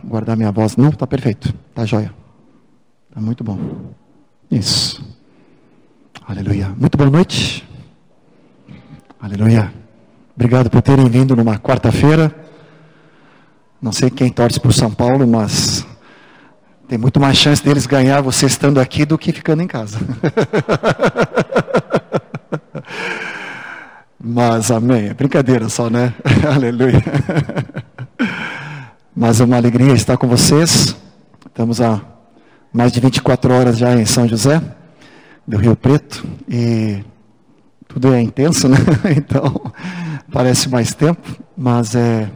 guardar minha voz. Não, tá perfeito. Tá jóia. Tá muito bom. Isso. Aleluia. Muito boa noite. Aleluia. Obrigado por terem vindo numa quarta-feira. Não sei quem torce por São Paulo, mas tem muito mais chance deles ganhar você estando aqui do que ficando em casa. Mas amém. É brincadeira só, né? Aleluia. Mas é uma alegria estar com vocês. Estamos há mais de 24 horas já em São José do Rio Preto. E tudo é intenso, né? Então, parece mais tempo. Mas é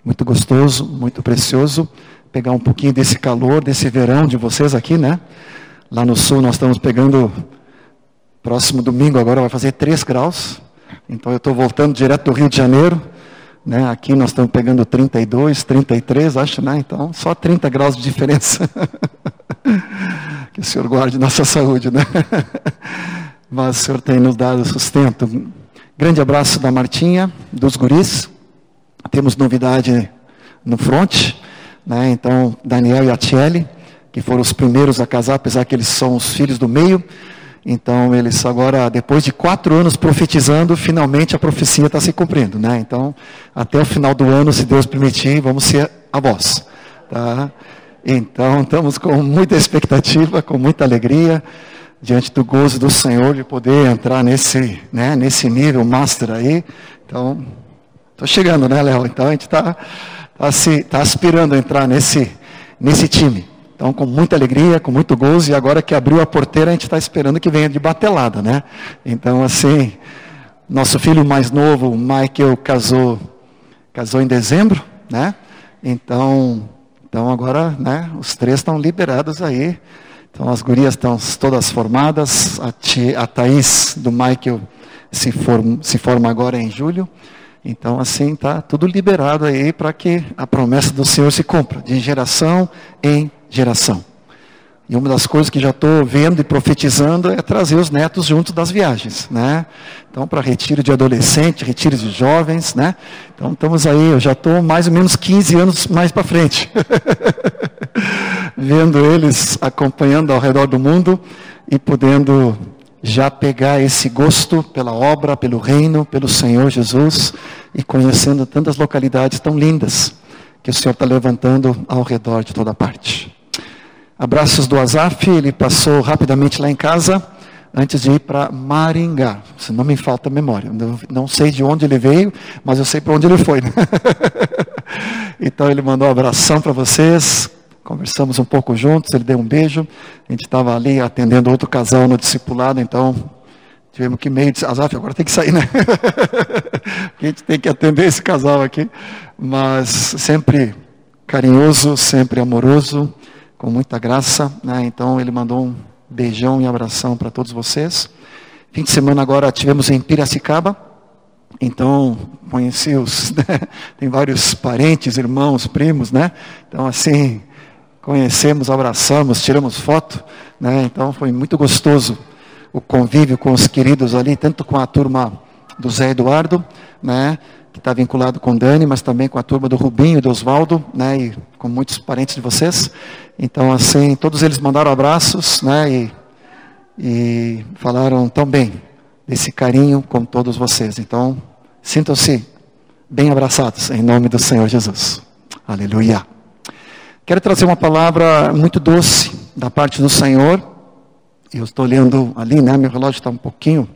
muito gostoso, muito precioso pegar um pouquinho desse calor, desse verão de vocês aqui, né? Lá no sul nós estamos pegando, próximo domingo agora vai fazer 3 graus. Então eu estou voltando direto do Rio de Janeiro, né? Aqui nós estamos pegando 32, 33, acho, né? Então só 30 graus de diferença. Que o Senhor guarde nossa saúde, né? Mas o Senhor tem nos dado sustento. Grande abraço da Martinha, dos guris. Temos novidade no front, né? Então Daniel e a Tiele, que foram os primeiros a casar, apesar que eles são os filhos do meio. Então, eles agora, depois de 4 anos profetizando, finalmente a profecia está se cumprindo, né? Então, até o final do ano, se Deus permitir, vamos ser avós, tá? Então, estamos com muita expectativa, com muita alegria, diante do gozo do Senhor, de poder entrar nesse, né, nesse nível master aí. Então, estou chegando, né, Léo? Então, a gente está aspirando a entrar nesse time. Então, com muita alegria, com muito gozo, e agora que abriu a porteira, a gente está esperando que venha de batelada, né? Então, assim, nosso filho mais novo, o Michael, casou em dezembro, né? Então agora, né, os 3 estão liberados aí. Então, as gurias estão todas formadas, a Thaís do Michael se forma agora em julho. Então, assim, está tudo liberado aí para que a promessa do Senhor se cumpra, de geração em geração. E uma das coisas que já estou vendo e profetizando é trazer os netos juntos das viagens, né? Então, para retiro de adolescente, retiro de jovens, né? Então, estamos aí, eu já estou mais ou menos 15 anos mais para frente. Vendo eles acompanhando ao redor do mundo e podendo já pegar esse gosto pela obra, pelo reino, pelo Senhor Jesus, e conhecendo tantas localidades tão lindas que o Senhor está levantando ao redor de toda parte. Abraços do Azaf, ele passou rapidamente lá em casa, antes de ir para Maringá. Se não me falta a memória, eu não sei de onde ele veio, mas eu sei para onde ele foi, né? Então ele mandou um abração para vocês, conversamos um pouco juntos, ele deu um beijo, a gente estava ali atendendo outro casal no discipulado, então tivemos que meio de Azaf, agora tem que sair, né? A gente tem que atender esse casal aqui, mas sempre carinhoso, sempre amoroso, com muita graça, né? Então ele mandou um beijão e abração para todos vocês. Fim de semana agora tivemos em Piracicaba, então conheci né? Tem vários parentes, irmãos, primos, né? Então assim, conhecemos, abraçamos, tiramos foto, né? Então foi muito gostoso o convívio com os queridos ali, tanto com a turma do Zé Eduardo, né, que está vinculado com o Dani, mas também com a turma do Rubinho e do Oswaldo, né, e com muitos parentes de vocês. Então, assim, todos eles mandaram abraços, né, e falaram tão bem desse carinho com todos vocês. Então, sintam-se bem abraçados, em nome do Senhor Jesus. Aleluia. Quero trazer uma palavra muito doce da parte do Senhor. Eu estou olhando ali, né, meu relógio está um pouquinho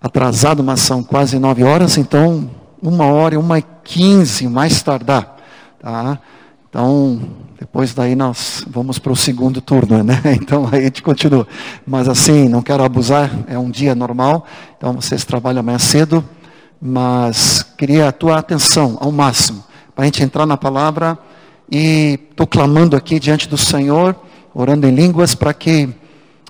atrasado, mas são quase 9 horas, então 1h, 1h15, mais tardar, tá? Então, depois daí nós vamos para o segundo turno, né? Então aí a gente continua. Mas assim, não quero abusar, é um dia normal, então vocês trabalham amanhã cedo, mas queria a tua atenção ao máximo, para a gente entrar na palavra, e estou clamando aqui diante do Senhor, orando em línguas, para que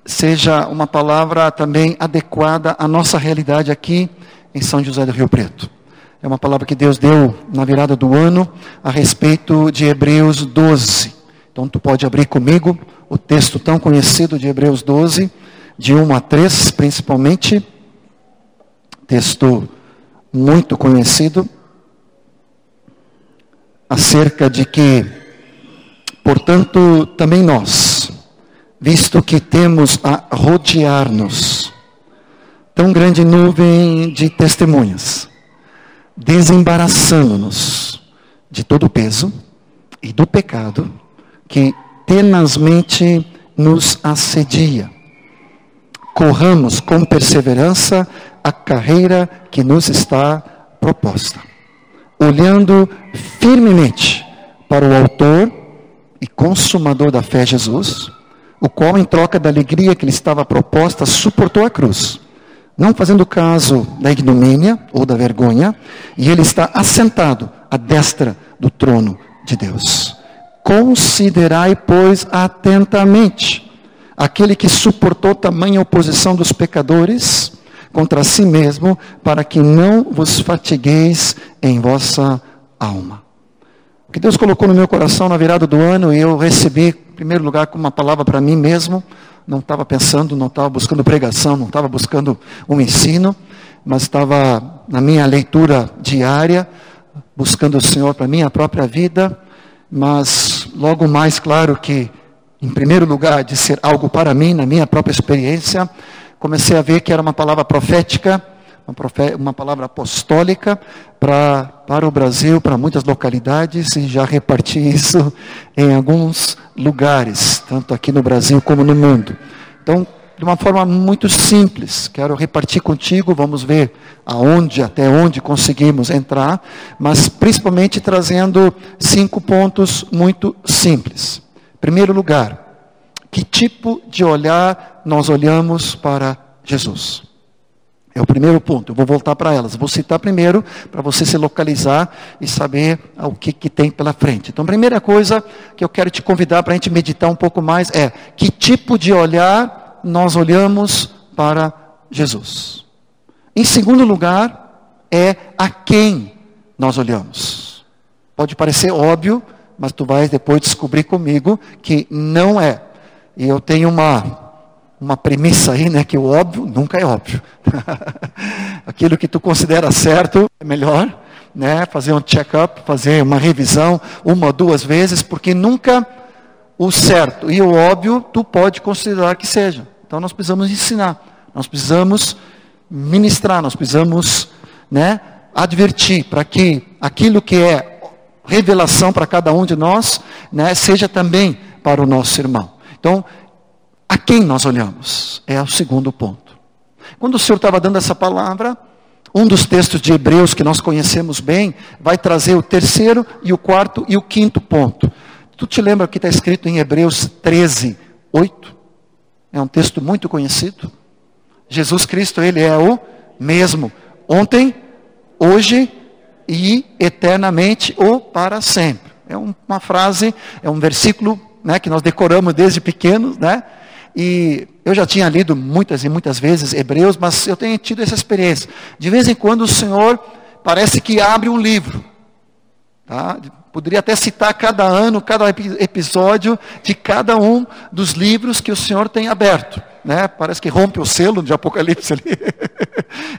seja uma palavra também adequada à nossa realidade aqui em São José do Rio Preto. É uma palavra que Deus deu na virada do ano a respeito de Hebreus 12. Então tu pode abrir comigo o texto tão conhecido de Hebreus 12, de 1 a 3 principalmente. Texto muito conhecido, acerca de que Portanto, também nós, visto que temos a rodear-nos tão grande nuvem de testemunhas, desembaraçando-nos de todo o peso e do pecado que tenazmente nos assedia, corramos com perseverança a carreira que nos está proposta, olhando firmemente para o autor e consumador da fé, Jesus, o qual, em troca da alegria que lhe estava proposta, suportou a cruz, não fazendo caso da ignomínia ou da vergonha, e ele está assentado à destra do trono de Deus. Considerai, pois, atentamente aquele que suportou tamanha oposição dos pecadores contra si mesmo, para que não vos fatigueis em vossa alma. O que Deus colocou no meu coração na virada do ano, e eu recebi, em primeiro lugar, como uma palavra para mim mesmo. Não estava pensando, não estava buscando pregação, não estava buscando um ensino, mas estava na minha leitura diária, buscando o Senhor para a minha própria vida, mas logo mais, claro que, em primeiro lugar, de ser algo para mim, na minha própria experiência, comecei a ver que era uma palavra profética, uma palavra apostólica para o Brasil, para muitas localidades, e já reparti isso em alguns lugares, tanto aqui no Brasil como no mundo. Então, de uma forma muito simples, quero repartir contigo, vamos ver até onde conseguimos entrar, mas principalmente trazendo 5 pontos muito simples. Em primeiro lugar, que tipo de olhar nós olhamos para Jesus? É o primeiro ponto, eu vou voltar para elas. Vou citar primeiro, para você se localizar e saber o que tem pela frente. Então, a primeira coisa que eu quero te convidar para a gente meditar um pouco mais é: que tipo de olhar nós olhamos para Jesus? Em segundo lugar, é a quem nós olhamos. Pode parecer óbvio, mas tu vais depois descobrir comigo que não é. E eu tenho uma premissa aí, né, que o óbvio nunca é óbvio. Aquilo que tu considera certo é melhor, né, fazer um check-up, fazer uma revisão 1 ou 2 vezes, porque nunca o certo e o óbvio tu pode considerar que seja. Então nós precisamos ensinar, nós precisamos ministrar, nós precisamos, né, advertir para que aquilo que é revelação para cada um de nós, né, seja também para o nosso irmão. Então, a quem nós olhamos? É o segundo ponto. Quando o Senhor estava dando essa palavra, um dos textos de Hebreus que nós conhecemos bem, vai trazer o 3º e o 4º e o 5º ponto. Tu te lembra o que está escrito em Hebreus 13, 8? É um texto muito conhecido. Jesus Cristo, Ele é o mesmo, ontem, hoje e eternamente, ou para sempre. É uma frase, é um versículo, né, que nós decoramos desde pequenos, né? E eu já tinha lido muitas e muitas vezes Hebreus, mas eu tenho tido essa experiência. De vez em quando o Senhor parece que abre um livro. Tá? Poderia até citar cada ano, cada episódio de cada um dos livros que o Senhor tem aberto. Né? Parece que rompe o selo de Apocalipse ali.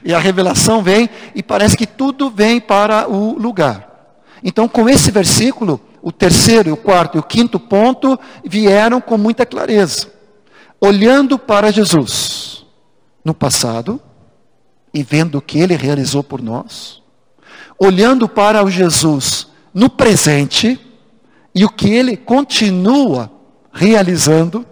E a revelação vem e parece que tudo vem para o lugar. Então, com esse versículo, o 3º, o 4º e o 5º ponto vieram com muita clareza. Olhando para Jesus no passado e vendo o que Ele realizou por nós, olhando para o Jesus no presente e o que Ele continua realizando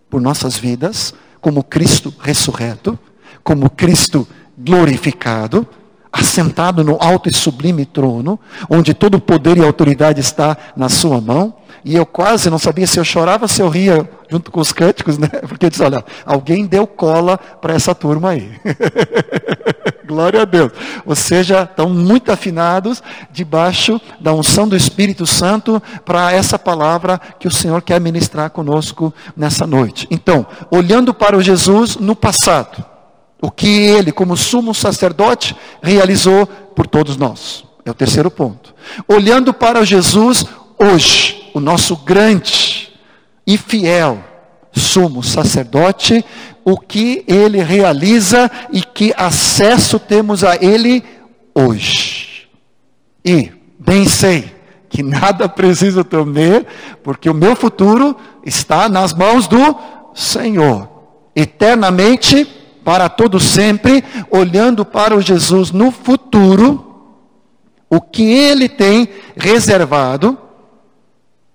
por nossas vidas, como Cristo ressurreto, como Cristo glorificado, assentado no alto e sublime trono, onde todo o poder e autoridade está na sua mão. E eu quase não sabia se eu chorava ou se eu ria junto com os cânticos, né? Porque eu disse, olha, alguém deu cola para essa turma aí. Glória a Deus. Ou seja, estão muito afinados debaixo da unção do Espírito Santo para essa palavra que o Senhor quer ministrar conosco nessa noite. Então, olhando para o Jesus no passado, o que Ele, como sumo sacerdote, realizou por todos nós. É o 3º ponto. Olhando para o Jesus hoje, o nosso grande e fiel sumo sacerdote, o que Ele realiza e que acesso temos a Ele hoje. E bem sei que nada preciso temer, porque o meu futuro está nas mãos do Senhor. Eternamente, para todo sempre, olhando para o Jesus no futuro, o que Ele tem reservado,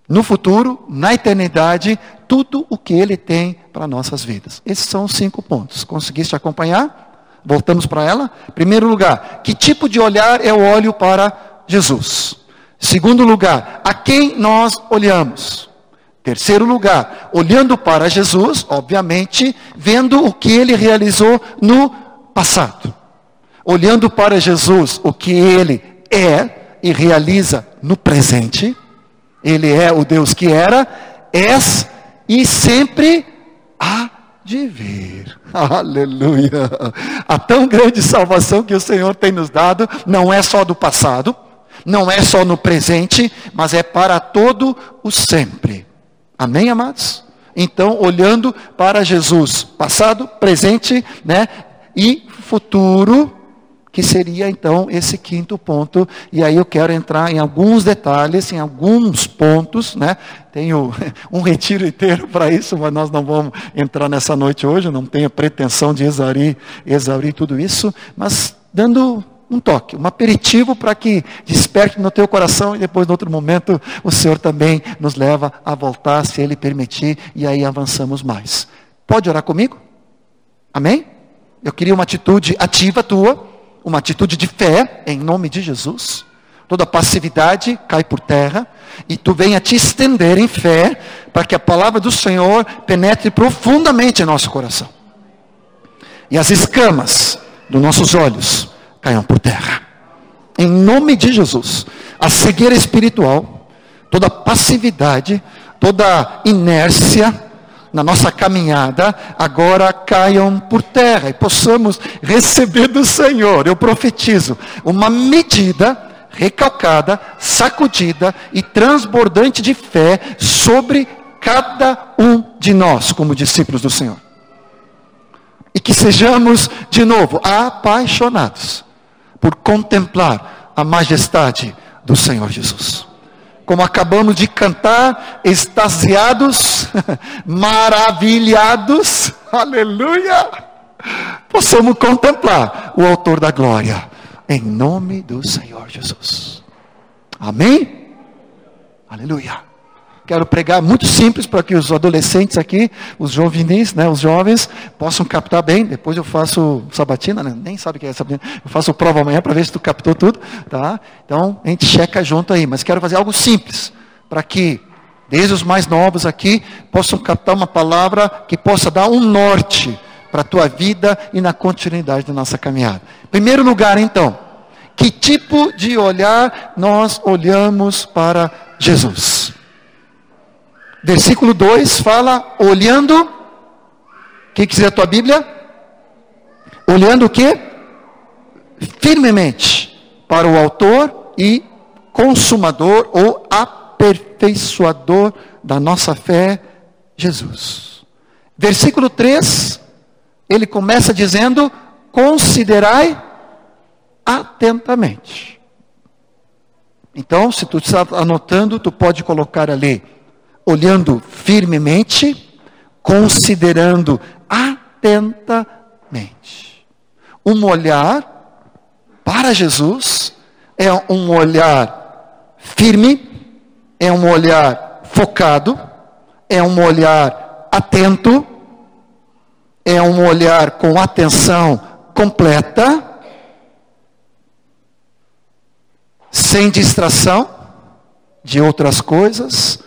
no futuro, na eternidade, tudo o que Ele tem para nossas vidas. Esses são os 5 pontos. Conseguiste acompanhar? Voltamos para ela. Primeiro lugar, que tipo de olhar eu olho para Jesus? Segundo lugar, a quem nós olhamos? Terceiro lugar, olhando para Jesus, obviamente, vendo o que Ele realizou no passado. Olhando para Jesus, o que Ele é e realiza no presente. Ele é o Deus que era, és e sempre há de vir. Aleluia! A tão grande salvação que o Senhor tem nos dado, não é só do passado, não é só no presente, mas é para todo o sempre. Amém, amados? Então, olhando para Jesus, passado, presente, né, e futuro, que seria então esse 5º ponto, e aí eu quero entrar em alguns detalhes, em alguns pontos, né? Tenho um retiro inteiro para isso, mas nós não vamos entrar nessa noite hoje, não tenho pretensão de exaurir tudo isso, mas dando um toque, um aperitivo para que desperte no teu coração, e depois, em outro momento, o Senhor também nos leva a voltar, se Ele permitir, e aí avançamos mais. Pode orar comigo? Amém? Eu queria uma atitude ativa tua, uma atitude de fé, em nome de Jesus. Toda passividade cai por terra, e tu venha te estender em fé, para que a palavra do Senhor penetre profundamente em nosso coração. E as escamas dos nossos olhos caiam por terra. Em nome de Jesus. A cegueira espiritual, toda passividade, toda inércia na nossa caminhada, agora caiam por terra e possamos receber do Senhor, eu profetizo, uma medida recalcada, sacudida e transbordante de fé sobre cada um de nós, como discípulos do Senhor. E que sejamos, de novo, apaixonados por contemplar a majestade do Senhor Jesus. Como acabamos de cantar, extasiados, maravilhados, aleluia, possamos contemplar o autor da glória, em nome do Senhor Jesus. Amém? Aleluia. Quero pregar muito simples para que os adolescentes aqui, os jovens, né, os jovens, possam captar bem. Depois eu faço sabatina, né? Nem sabe o que é sabatina. Eu faço prova amanhã para ver se tu captou tudo, tá? Então a gente checa junto aí. Mas quero fazer algo simples para que, desde os mais novos aqui, possam captar uma palavra que possa dar um norte para a tua vida e na continuidade da nossa caminhada. Em primeiro lugar, então, que tipo de olhar nós olhamos para Jesus? Versículo 2 fala, olhando, o que diz a tua Bíblia? Olhando o quê? Firmemente para o autor e consumador ou aperfeiçoador da nossa fé, Jesus. Versículo 3, ele começa dizendo, considerai atentamente. Então, se tu está anotando, tu pode colocar ali, olhando firmemente, considerando atentamente. Um olhar para Jesus é um olhar firme, é um olhar focado, é um olhar atento, é um olhar com atenção completa, sem distração de outras coisas,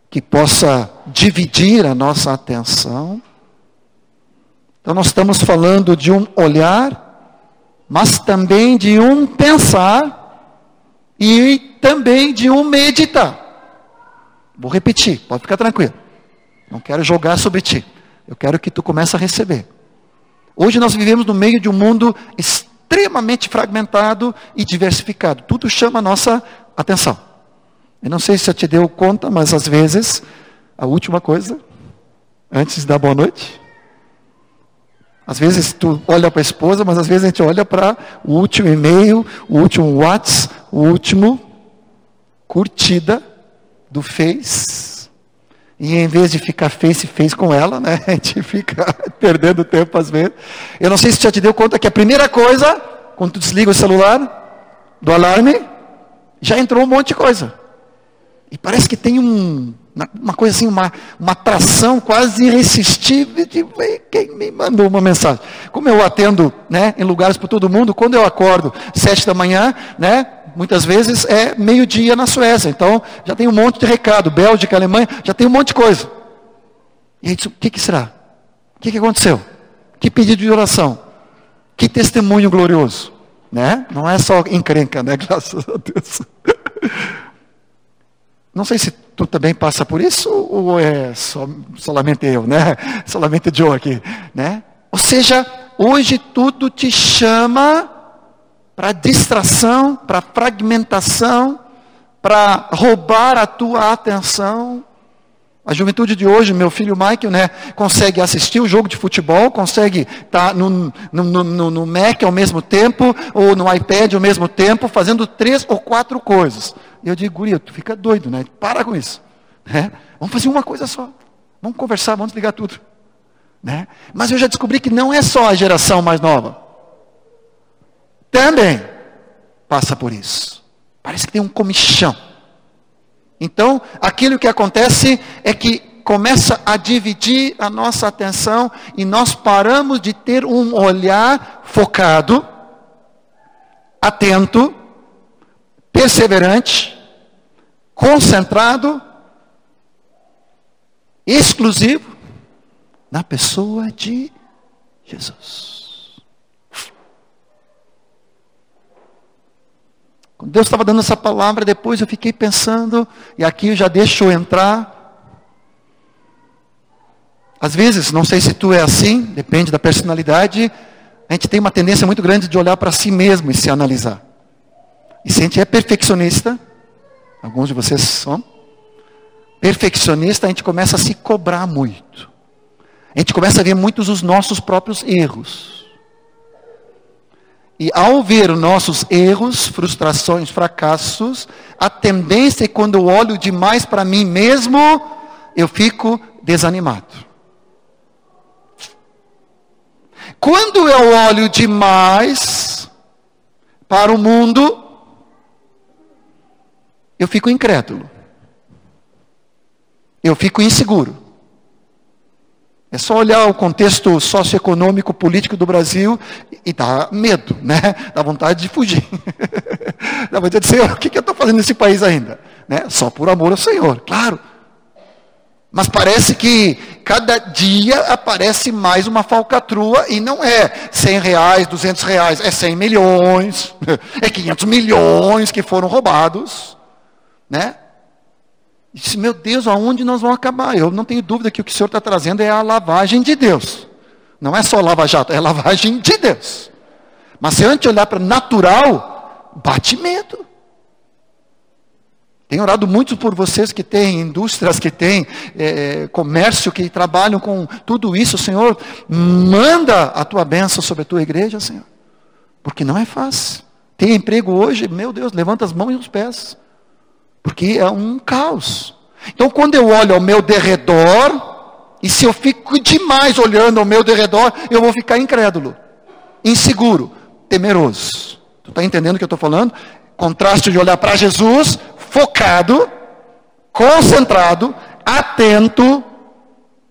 que possa dividir a nossa atenção. Então nós estamos falando de um olhar, mas também de um pensar e também de um meditar. Vou repetir, pode ficar tranquilo. Não quero jogar sobre ti. Eu quero que tu comece a receber. Hoje nós vivemos no meio de um mundo extremamente fragmentado e diversificado. Tudo chama a nossa atenção. Eu não sei se você te deu conta, mas às vezes, a última coisa, antes de dar boa noite, às vezes tu olha para a esposa, mas às vezes a gente olha para o último e-mail, o último WhatsApp, o último curtida do Face, e em vez de ficar face com ela, né, a gente fica perdendo tempo às vezes. Eu não sei se já te deu conta que a primeira coisa, quando tu desliga o celular, do alarme, já entrou um monte de coisa. E parece que tem uma coisa assim, uma atração quase irresistível de quem me mandou uma mensagem. Como eu atendo, né, em lugares para todo mundo, quando eu acordo 7 da manhã, né, muitas vezes é meio-dia na Suécia. Então, já tem um monte de recado. Bélgica, Alemanha, já tem um monte de coisa. E aí, o que será? O que aconteceu? Que pedido de oração? Que testemunho glorioso? Né? Não é só encrenca, né? Graças a Deus. Não sei se tu também passa por isso, ou é solamente eu, né? Solamente Joe aqui, né? Ou seja, hoje tudo te chama para distração, para fragmentação, para roubar a tua atenção. A juventude de hoje, meu filho Michael, né, consegue assistir o jogo de futebol, consegue estar no Mac ao mesmo tempo, ou no iPad ao mesmo tempo, fazendo 3 ou 4 coisas. E eu digo, guria, tu fica doido, né? Para com isso. Né? Vamos fazer uma coisa só. Vamos conversar, vamos desligar tudo. Né? Mas eu já descobri que não é só a geração mais nova. Também passa por isso. Parece que tem um comichão. Então, aquilo que acontece é que começa a dividir a nossa atenção e nós paramos de ter um olhar focado, atento, perseverante, concentrado, exclusivo na pessoa de Jesus. Quando Deus estava dando essa palavra, depois eu fiquei pensando, e aqui eu já deixo entrar. Às vezes, não sei se tu é assim, depende da personalidade, a gente tem uma tendência muito grande de olhar para si mesmo e se analisar. E se a gente é perfeccionista, alguns de vocês são, perfeccionista, a gente começa a se cobrar muito. A gente começa a ver muitos os nossos próprios erros. E ao ver os nossos erros, frustrações, fracassos, a tendência é que quando eu olho demais para mim mesmo, eu fico desanimado. Quando eu olho demais para o mundo, eu fico incrédulo. Eu fico inseguro. É só olhar o contexto socioeconômico, político do Brasil e dá medo, né? Dá vontade de fugir. Dá vontade de dizer, o que eu estou fazendo nesse país ainda? Né? Só por amor ao Senhor, claro. Mas parece que cada dia aparece mais uma falcatrua e não é R$100, R$200, é 100 milhões, é 500 milhões que foram roubados, né? E disse, meu Deus, aonde nós vamos acabar? Eu não tenho dúvida que o que o Senhor está trazendo é a lavagem de Deus. Não é só lava-jato, é a lavagem de Deus. Mas se antes olhar para o natural, bate medo. Tenho orado muito por vocês que têm indústrias, que têm comércio, que trabalham com tudo isso. Senhor, manda a tua bênção sobre a tua igreja, Senhor. Porque não é fácil. Tem emprego hoje, meu Deus, levanta as mãos e os pés. Porque é um caos. Então, quando eu olho ao meu derredor, e se eu fico demais olhando ao meu derredor, eu vou ficar incrédulo, inseguro, temeroso. Tu está entendendo o que eu estou falando? Contraste de olhar para Jesus, focado, concentrado, atento,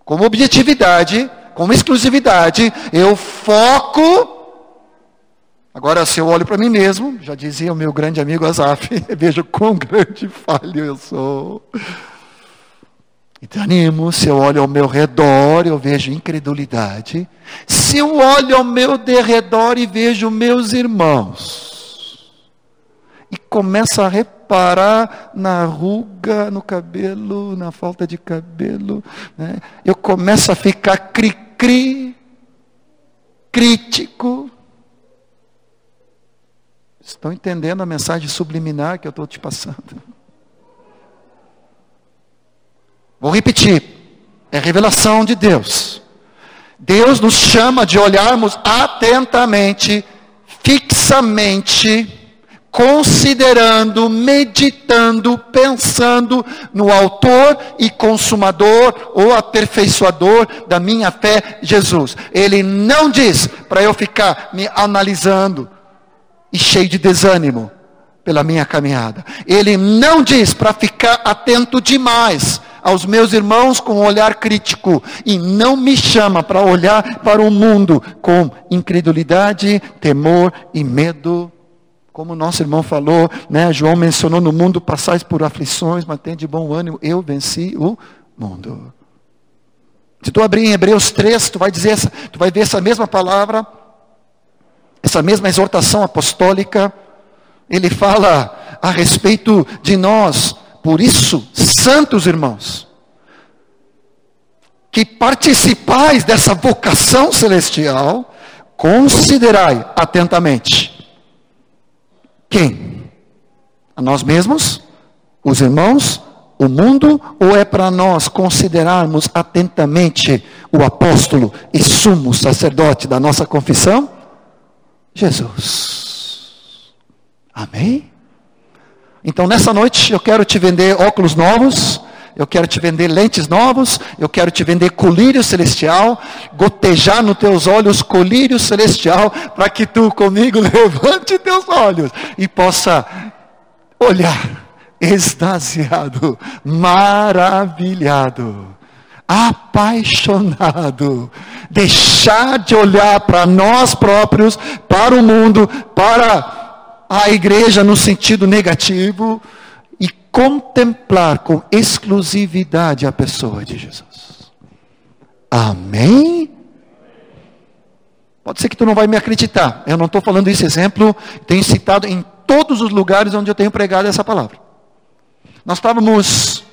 com objetividade, com exclusividade, eu foco. Agora, se eu olho para mim mesmo, já dizia o meu grande amigo Asaf, vejo quão grande falho eu sou. E desanimo. Se eu olho ao meu redor, eu vejo incredulidade. Se eu olho ao meu derredor e vejo meus irmãos, e começo a reparar na ruga, no cabelo, na falta de cabelo, né? Eu começo a ficar cri-cri, crítico. Estão entendendo a mensagem subliminar que eu estou te passando? Vou repetir. É revelação de Deus. Deus nos chama de olharmos atentamente, fixamente, considerando, meditando, pensando no autor e consumador ou aperfeiçoador da minha fé, Jesus. Ele não diz para eu ficar me analisando e cheio de desânimo pela minha caminhada. Ele não diz para ficar atento demais aos meus irmãos com um olhar crítico, e não me chama para olhar para o mundo com incredulidade, temor e medo. Como o nosso irmão falou, né? João mencionou: no mundo passais por aflições, mas tem de bom ânimo, eu venci o mundo. Se tu abrir em Hebreus 3, tu vai ver essa mesma palavra, essa mesma exortação apostólica. Ele fala a respeito de nós. Por isso, santos irmãos, que participais dessa vocação celestial, considerai atentamente. Quem? A nós mesmos? Os irmãos? O mundo? Ou é para nós considerarmos atentamente o apóstolo e sumo sacerdote da nossa confissão? Jesus. Amém? Então nessa noite eu quero te vender óculos novos, eu quero te vender lentes novos, eu quero te vender colírio celestial, gotejar nos teus olhos colírio celestial, para que tu comigo levante teus olhos e possa olhar extasiado, maravilhado, apaixonado, deixar de olhar para nós próprios, para o mundo, para a igreja no sentido negativo, e contemplar com exclusividade a pessoa de Jesus. Amém? Pode ser que tu não vai me acreditar. Eu não estou falando esse exemplo, tenho citado em todos os lugares onde eu tenho pregado essa palavra. Nós estávamos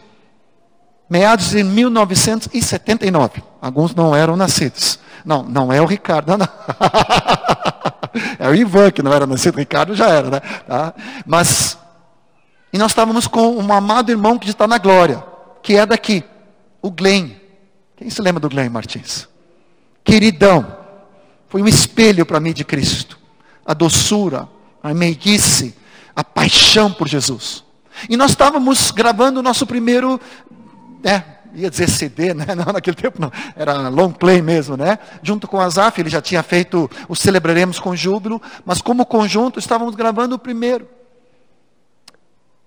meados de 1979. Alguns não eram nascidos. Não é o Ricardo, não. É o Ivan que não era nascido, o Ricardo já era, né? Tá? E nós estávamos com um amado irmão que está na glória, que é daqui, o Glenn. Quem se lembra do Glenn Martins? Queridão, foi um espelho para mim de Cristo. A doçura, a meiguice, a paixão por Jesus. E nós estávamos gravando o nosso primeiro, ia dizer CD, né? Não, naquele tempo não, era long play mesmo, né? Junto com o Azaf, ele já tinha feito o Celebraremos com Júbilo, mas como conjunto estávamos gravando o primeiro.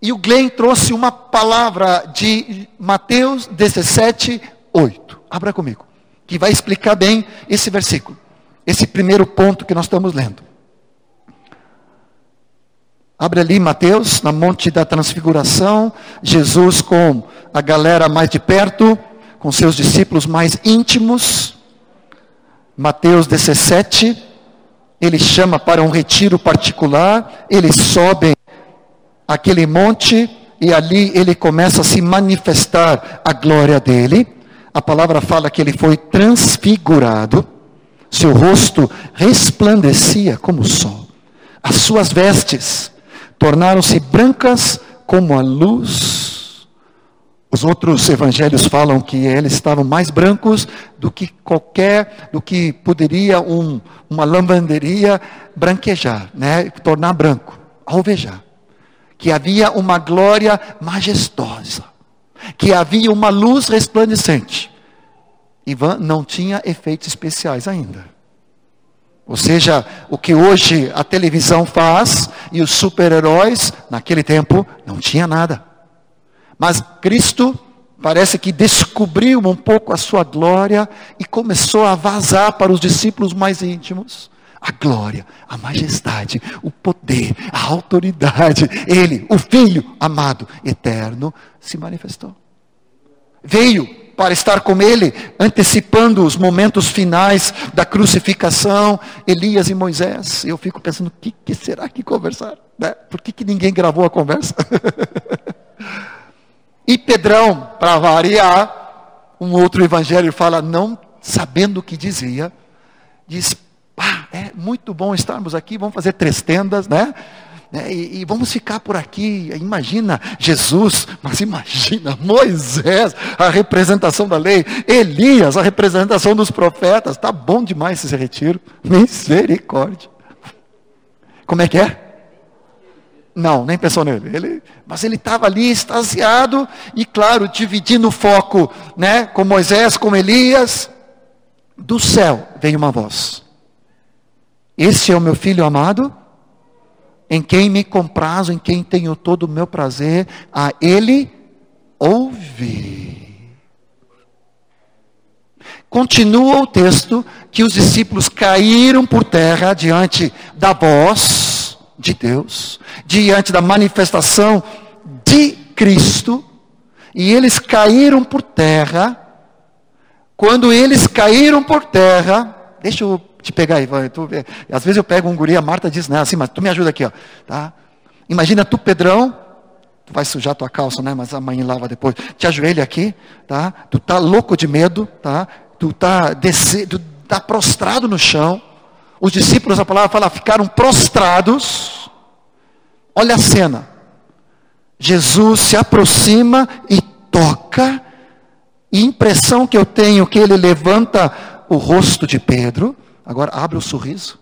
E o Glenn trouxe uma palavra de Mateus 17, 8. Abra comigo, que vai explicar bem esse versículo, esse primeiro ponto que nós estamos lendo. Abre ali Mateus, na Monte da Transfiguração, Jesus com a galera mais de perto, com seus discípulos mais íntimos. Mateus 17, ele chama para um retiro particular, eles sobem aquele monte e ali ele começa a se manifestar a glória dele. A palavra fala que ele foi transfigurado, seu rosto resplandecia como o sol, as suas vestes tornaram-se brancas como a luz. Os outros evangelhos falam que eles estavam mais brancos do que poderia uma lavanderia branquejar, né? Tornar branco, alvejar. Que havia uma glória majestosa, que havia uma luz resplandecente. Ivan não tinha efeitos especiais ainda. Ou seja, o que hoje a televisão faz e os super-heróis, naquele tempo, não tinha nada. Mas Cristo parece que descobriu um pouco a sua glória e começou a vazar para os discípulos mais íntimos. A glória, a majestade, o poder, a autoridade. Ele, o Filho amado, eterno, se manifestou. Veio para estar com ele, antecipando os momentos finais da crucificação, Elias e Moisés. Eu fico pensando, o que será que conversaram? Né? Por que ninguém gravou a conversa? E Pedrão, para variar, um outro evangelho fala, não sabendo o que dizia, diz, é muito bom estarmos aqui, vamos fazer 3 tendas, né? E vamos ficar por aqui. Imagina Jesus, mas imagina Moisés, a representação da lei, Elias, a representação dos profetas. Está bom demais esse retiro, misericórdia. Como é que é? Não, nem pensou nele. Mas ele estava ali extasiado e, claro, dividindo o foco, né, com Moisés, com Elias. Do céu veio uma voz: esse é o meu filho amado, em quem me comprazo, em quem tenho todo o meu prazer, a ele ouvi. Continua o texto que os discípulos caíram por terra diante da voz de Deus, diante da manifestação de Cristo, e eles caíram por terra. Quando eles caíram por terra, deixa eu te pegar aí, às vezes eu pego um guri, a Marta diz, né, assim, mas tu me ajuda aqui, ó, tá? Imagina tu, Pedrão, tu vai sujar tua calça, né, mas a mãe lava depois, te ajoelha aqui, tá? Tu tá louco de medo, tá? Tu tá prostrado no chão. Os discípulos, a palavra fala, ficaram prostrados. Olha a cena. Jesus se aproxima e toca. E a impressão que eu tenho que ele levanta o rosto de Pedro. Agora abre o sorriso.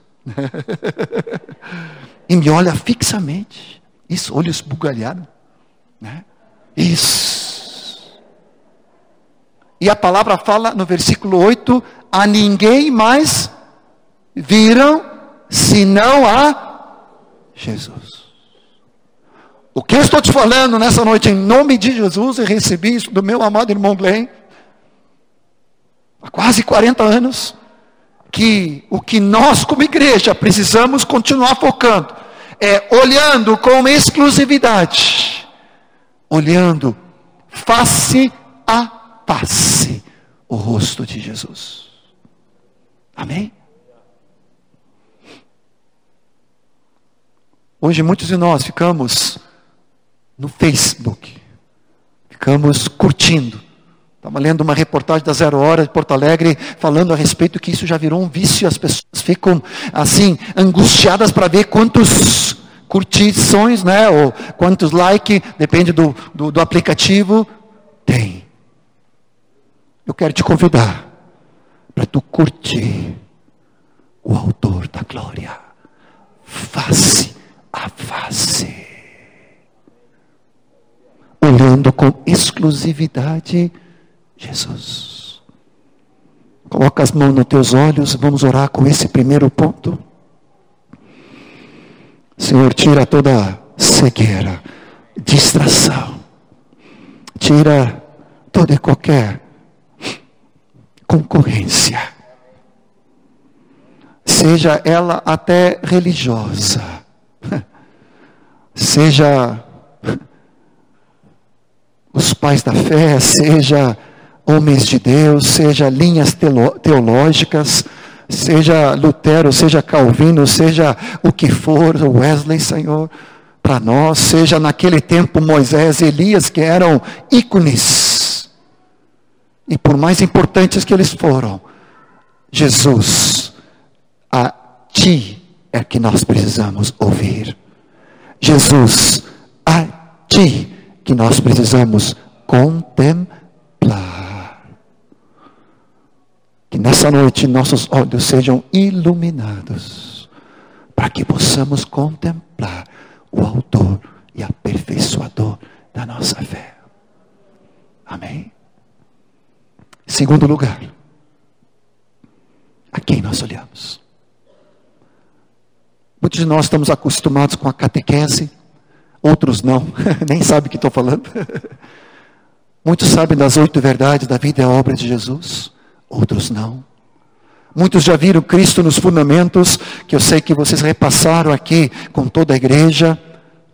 E me olha fixamente. Isso, olho esbugalhado. Né? Isso. E a palavra fala no versículo 8, a ninguém mais viram, senão a Jesus. O que eu estou te falando nessa noite, em nome de Jesus, eu recebi isso do meu amado irmão Glenn, há quase 40 anos, que o que nós como igreja precisamos continuar focando, é olhando com exclusividade, olhando face a face o rosto de Jesus. Amém? Hoje muitos de nós ficamos no Facebook, ficamos curtindo. Estava lendo uma reportagem da Zero Hora de Porto Alegre, falando a respeito que isso já virou um vício. As pessoas ficam assim, angustiadas para ver quantos curtições, né, ou quantos likes, depende do aplicativo, tem. Eu quero te convidar para tu curtir o autor da glória, face a face, olhando com exclusividade Jesus. Coloca as mãos nos teus olhos, vamos orar com esse primeiro ponto. Senhor, tira toda cegueira, distração, tira toda e qualquer concorrência, seja ela até religiosa, seja os pais da fé, seja homens de Deus, seja linhas teológicas, seja Lutero, seja Calvino, seja o que for, Wesley, Senhor, para nós, seja naquele tempo Moisés, Elias, que eram ícones, e por mais importantes que eles foram, Jesus, a Ti é que nós precisamos ouvir. Jesus, a Ti que nós precisamos contemplar. Que nessa noite nossos olhos sejam iluminados, para que possamos contemplar o autor e aperfeiçoador da nossa fé. Amém? Segundo lugar, a quem nós olhamos? Muitos de nós estamos acostumados com a catequese, outros não, nem sabem o que estou falando. Muitos sabem das 8 verdades da vida e a obra de Jesus, outros não. Muitos já viram Cristo nos fundamentos, que eu sei que vocês repassaram aqui com toda a igreja,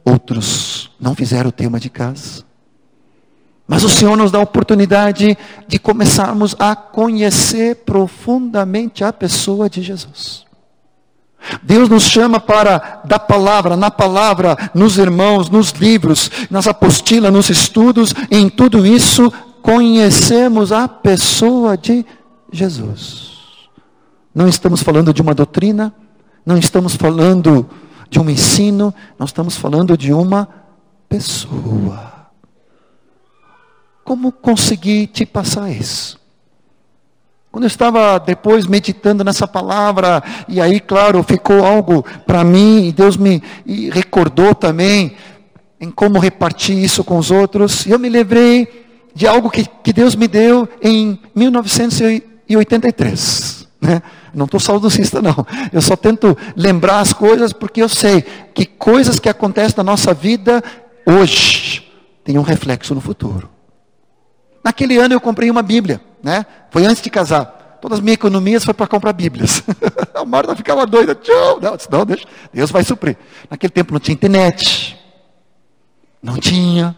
outros não fizeram o tema de casa. Mas o Senhor nos dá a oportunidade de começarmos a conhecer profundamente a pessoa de Jesus. Deus nos chama para, da palavra, na palavra, nos irmãos, nos livros, nas apostilas, nos estudos, em tudo isso, conhecemos a pessoa de Jesus. Não estamos falando de uma doutrina, não estamos falando de um ensino, nós estamos falando de uma pessoa. Como conseguir te passar isso? Quando eu estava depois meditando nessa palavra, e aí, claro, ficou algo para mim, e Deus me recordou também em como repartir isso com os outros. E eu me lembrei de algo que Deus me deu em 1983. Né? Não estou saudosista, não. Eu só tento lembrar as coisas porque eu sei que coisas que acontecem na nossa vida hoje têm um reflexo no futuro. Naquele ano eu comprei uma Bíblia, né? Foi antes de casar. Todas as minhas economias foi para comprar Bíblias. A Marta ficava doida. Tchau, não, deixa, Deus vai suprir. Naquele tempo não tinha internet. Não tinha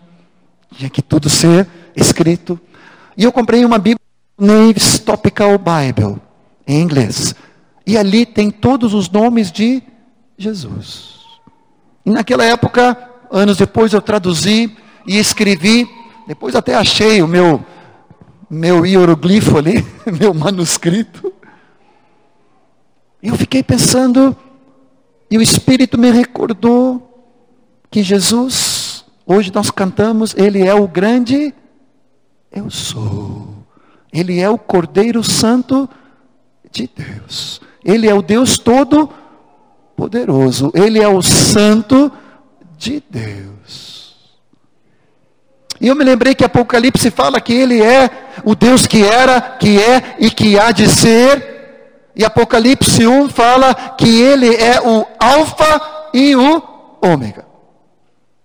que tudo ser escrito. E eu comprei uma Bíblia, Nave's Topical Bible, em inglês. E ali tem todos os nomes de Jesus. E naquela época, anos depois, eu traduzi e escrevi. Depois até achei o meu hieroglifo ali, meu manuscrito. E eu fiquei pensando, e o Espírito me recordou que Jesus, hoje nós cantamos, Ele é o grande eu sou. Ele é o Cordeiro Santo de Deus. Ele é o Deus Todo-Poderoso. Ele é o Santo de Deus. E eu me lembrei que Apocalipse fala que Ele é o Deus que era, que é e que há de ser. E Apocalipse 1 fala que Ele é o Alfa e o Ômega.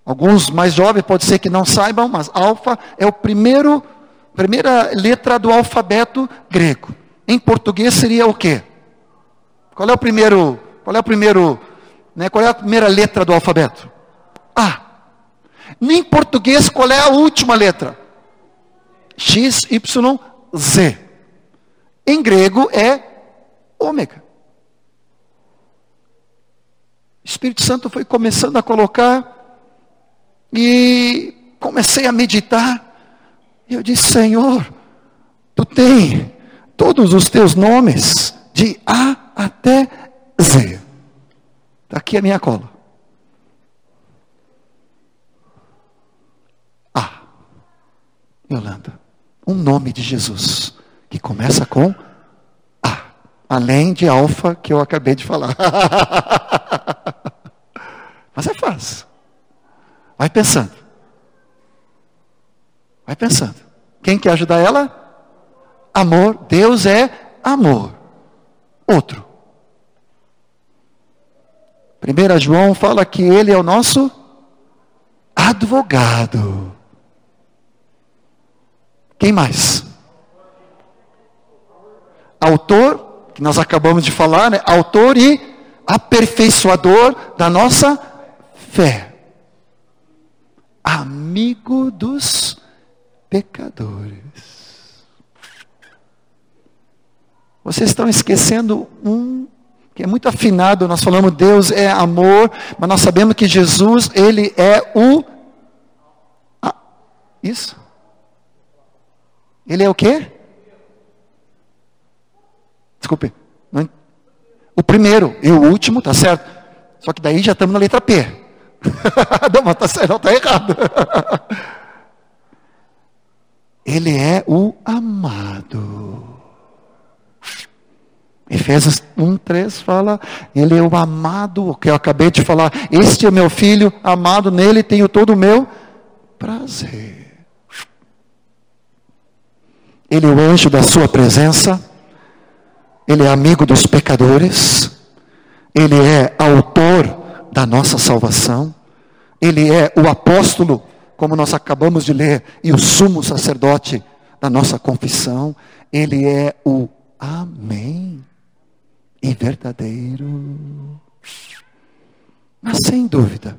Alguns mais jovens pode ser que não saibam, mas Alfa é a primeira letra do alfabeto grego. Em português seria o quê? Qual é a primeira letra do alfabeto? A. Em português, qual é a última letra? X, Y, Z. Em grego é ômega. O Espírito Santo foi começando a colocar, e comecei a meditar, e eu disse, Senhor, Tu tem todos os Teus nomes, de A até Z. Está aqui a minha cola. Yolanda, um nome de Jesus que começa com A, além de alfa que eu acabei de falar. Mas é fácil. Vai pensando. Vai pensando. Quem quer ajudar ela? Amor. Deus é amor. Outro. 1 João fala que Ele é o nosso advogado. Quem mais? Autor, que nós acabamos de falar, né? Autor e aperfeiçoador da nossa fé. Amigo dos pecadores. Vocês estão esquecendo um que é muito afinado. Nós falamos Deus é amor, mas nós sabemos que Jesus, Ele é o... Isso? Ele é o quê? Desculpe. O primeiro e o último, tá certo? Só que daí já estamos na letra P. Não, mas tá certo, não, tá errado. Ele é o amado. Efésios 1:3 fala, Ele é o amado, o que eu acabei de falar. Este é o meu filho amado, nele tenho todo o meu prazer. Ele é o anjo da sua presença. Ele é amigo dos pecadores. Ele é autor da nossa salvação. Ele é o apóstolo, como nós acabamos de ler, e o sumo sacerdote da nossa confissão. Ele é o Amém e verdadeiro. Mas sem dúvida,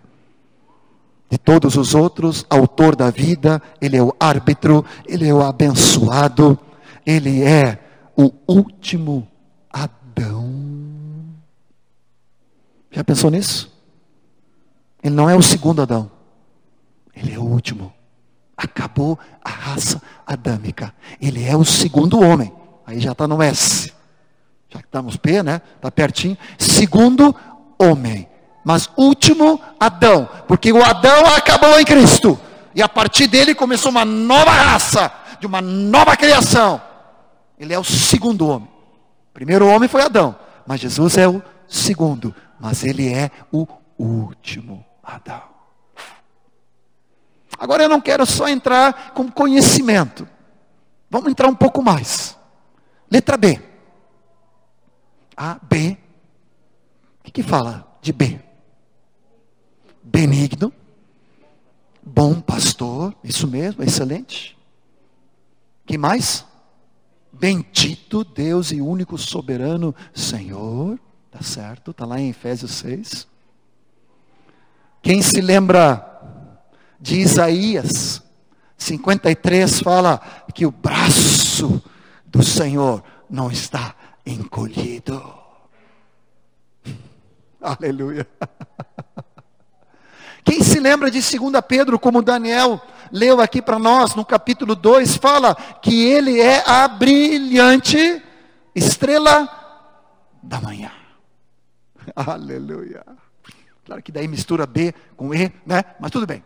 de todos os outros, autor da vida, Ele é o árbitro, Ele é o abençoado, Ele é o último Adão. Já pensou nisso? Ele não é o segundo Adão, Ele é o último. Acabou a raça adâmica. Ele é o segundo homem. Aí já está no S. Já que estamos P, né? Está pertinho. Segundo homem. Mas último Adão, porque o Adão acabou em Cristo, e a partir dele começou uma nova raça, de uma nova criação, Ele é o segundo homem. O primeiro homem foi Adão, mas Jesus é o segundo. Mas ele é o último Adão. Agora eu não quero só entrar com conhecimento. Vamos entrar um pouco mais. Letra B. A, B. O que fala de B? Benigno. Bom pastor. Isso mesmo, excelente. Que mais? Bendito Deus e único soberano Senhor. Tá certo, está lá em Efésios 6. Quem se lembra de Isaías 53 fala que o braço do Senhor não está encolhido. Aleluia. Quem se lembra de 2 Pedro, como Daniel leu aqui para nós, no capítulo 2, fala que ele é a brilhante estrela da manhã. Aleluia. Claro que daí mistura B com E, né? Mas tudo bem.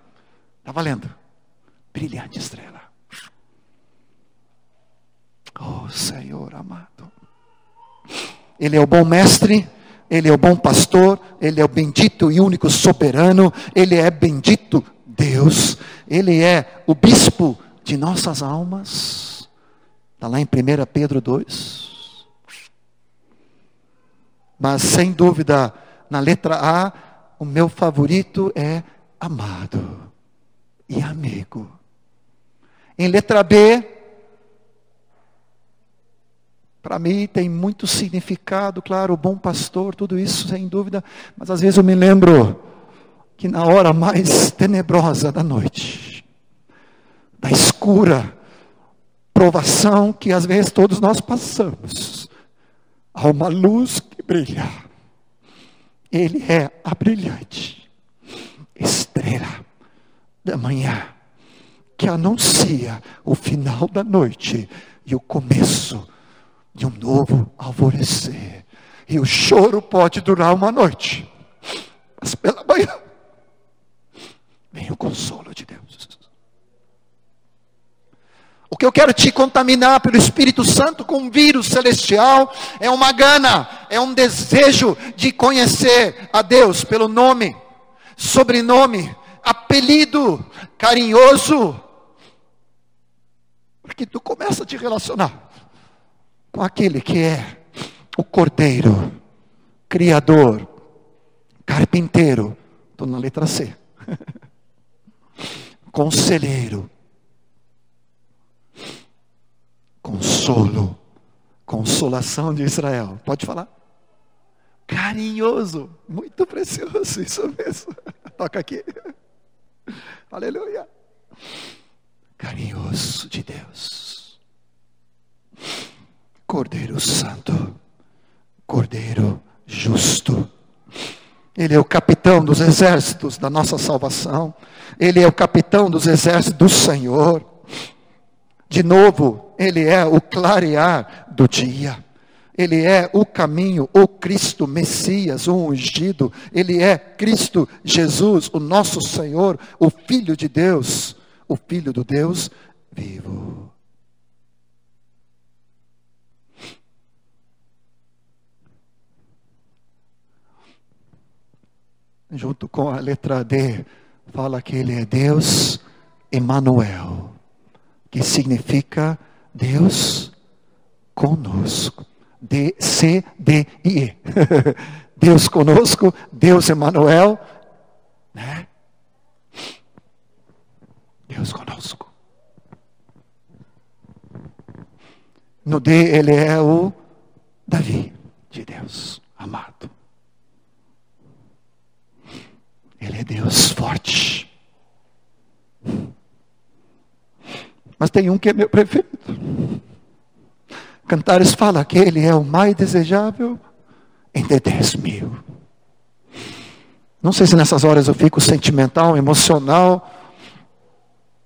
Está valendo. Brilhante estrela. Oh, Senhor amado. Ele é o bom mestre, ele é o bom pastor, ele é o bendito e único soberano, ele é bendito Deus, ele é o bispo de nossas almas. Está lá em 1 Pedro 2. Mas sem dúvida, na letra A, o meu favorito é amado e amigo. Em letra B, para mim tem muito significado, claro, o bom pastor, tudo isso sem dúvida, mas às vezes eu me lembro que na hora mais tenebrosa da noite, da escura provação que às vezes todos nós passamos, há uma luz que brilha. Ele é a brilhante estrela da manhã, que anuncia o final da noite e o começo de um novo alvorecer. E o choro pode durar uma noite, mas pela manhã vem o consolo de Deus. O que eu quero te contaminar pelo Espírito Santo com um vírus celestial é uma gana, é um desejo de conhecer a Deus pelo nome, sobrenome, apelido carinhoso, porque tu começa a te relacionar com aquele que é o Cordeiro, Criador, Carpinteiro, estou na letra C, Conselheiro, Consolo, consolação de Israel. Pode falar? Carinhoso, muito precioso, isso mesmo. Toca aqui. Aleluia. Carinhoso de Deus. Cordeiro Santo, Cordeiro Justo. Ele é o capitão dos exércitos da nossa salvação. Ele é o capitão dos exércitos do Senhor. De novo, ele é o clarear do dia. Ele é o caminho, o Cristo Messias, o ungido. Ele é Cristo Jesus, o nosso Senhor, o Filho de Deus, o Filho do Deus vivo. Junto com a letra D, fala que ele é Deus Emanuel, que significa Deus conosco. D-C-D-I-E. Deus conosco, Deus Emanuel, né? Deus conosco. No D ele é o Davi de Deus, amado. Ele é Deus forte. Mas tem um que é meu preferido. Cantares fala que ele é o mais desejável entre 10.000. Não sei se nessas horas eu fico sentimental, emocional,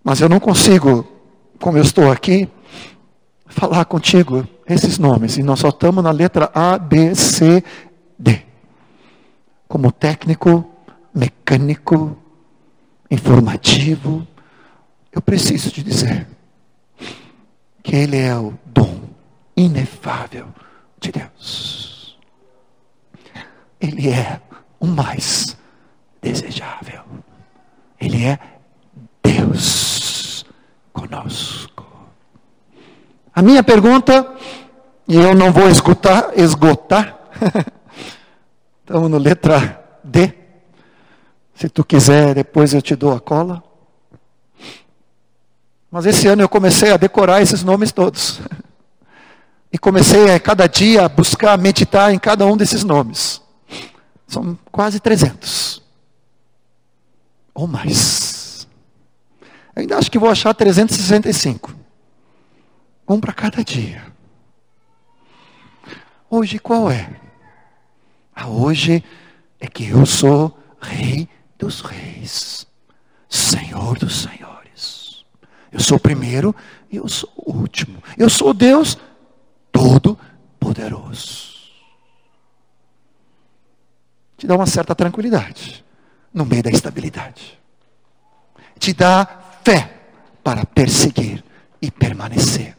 mas eu não consigo, como eu estou aqui, falar contigo esses nomes. E nós só estamos na letra A, B, C, D. Como técnico, mecânico, informativo, eu preciso te dizer que ele é o dom inefável de Deus. Ele é o mais desejável. Ele é Deus conosco. A minha pergunta, e eu não vou esgotar. Estamos na letra D. Se tu quiser, depois eu te dou a cola. Mas esse ano eu comecei a decorar esses nomes todos. E comecei a cada dia a buscar, meditar em cada um desses nomes. São quase 300. Ou mais. Ainda acho que vou achar 365. Um para cada dia. Hoje qual é? Hoje é que eu sou Rei dos Reis, Senhor dos Senhores. Eu sou o primeiro e eu sou o último. Eu sou Deus Todo-Poderoso. Te dá uma certa tranquilidade no meio da instabilidade. Te dá fé para perseguir e permanecer.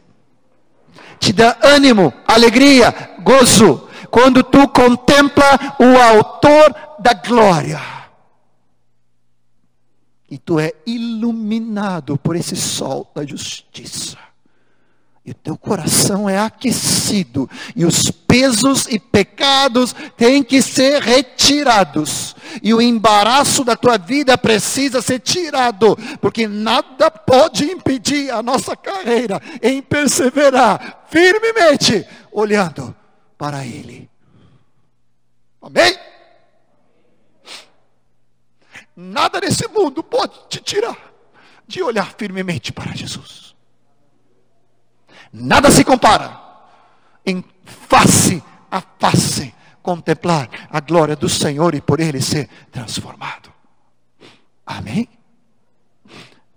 Te dá ânimo, alegria, gozo, quando tu contempla o autor da glória. E tu é iluminado por esse sol da justiça. E o teu coração é aquecido. E os pesos e pecados têm que ser retirados. E o embaraço da tua vida precisa ser tirado. Porque nada pode impedir a nossa carreira em perseverar firmemente, olhando para Ele. Amém? Nada nesse mundo pode te tirar de olhar firmemente para Jesus. Nada se compara em face a face contemplar a glória do Senhor e por Ele ser transformado. Amém?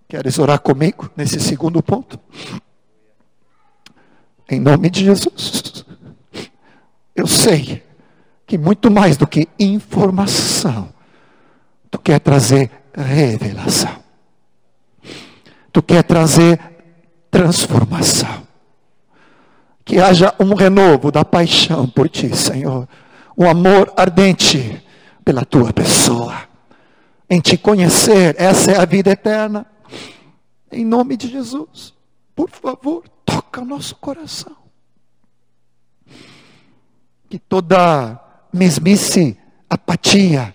Queres orar comigo nesse segundo ponto? Em nome de Jesus. Eu sei que muito mais do que informação, tu quer trazer revelação. Tu quer trazer transformação. Que haja um renovo da paixão por ti, Senhor. Um amor ardente pela tua pessoa. Em te conhecer, essa é a vida eterna. Em nome de Jesus, por favor, toca o nosso coração. Que toda mesmice, apatia,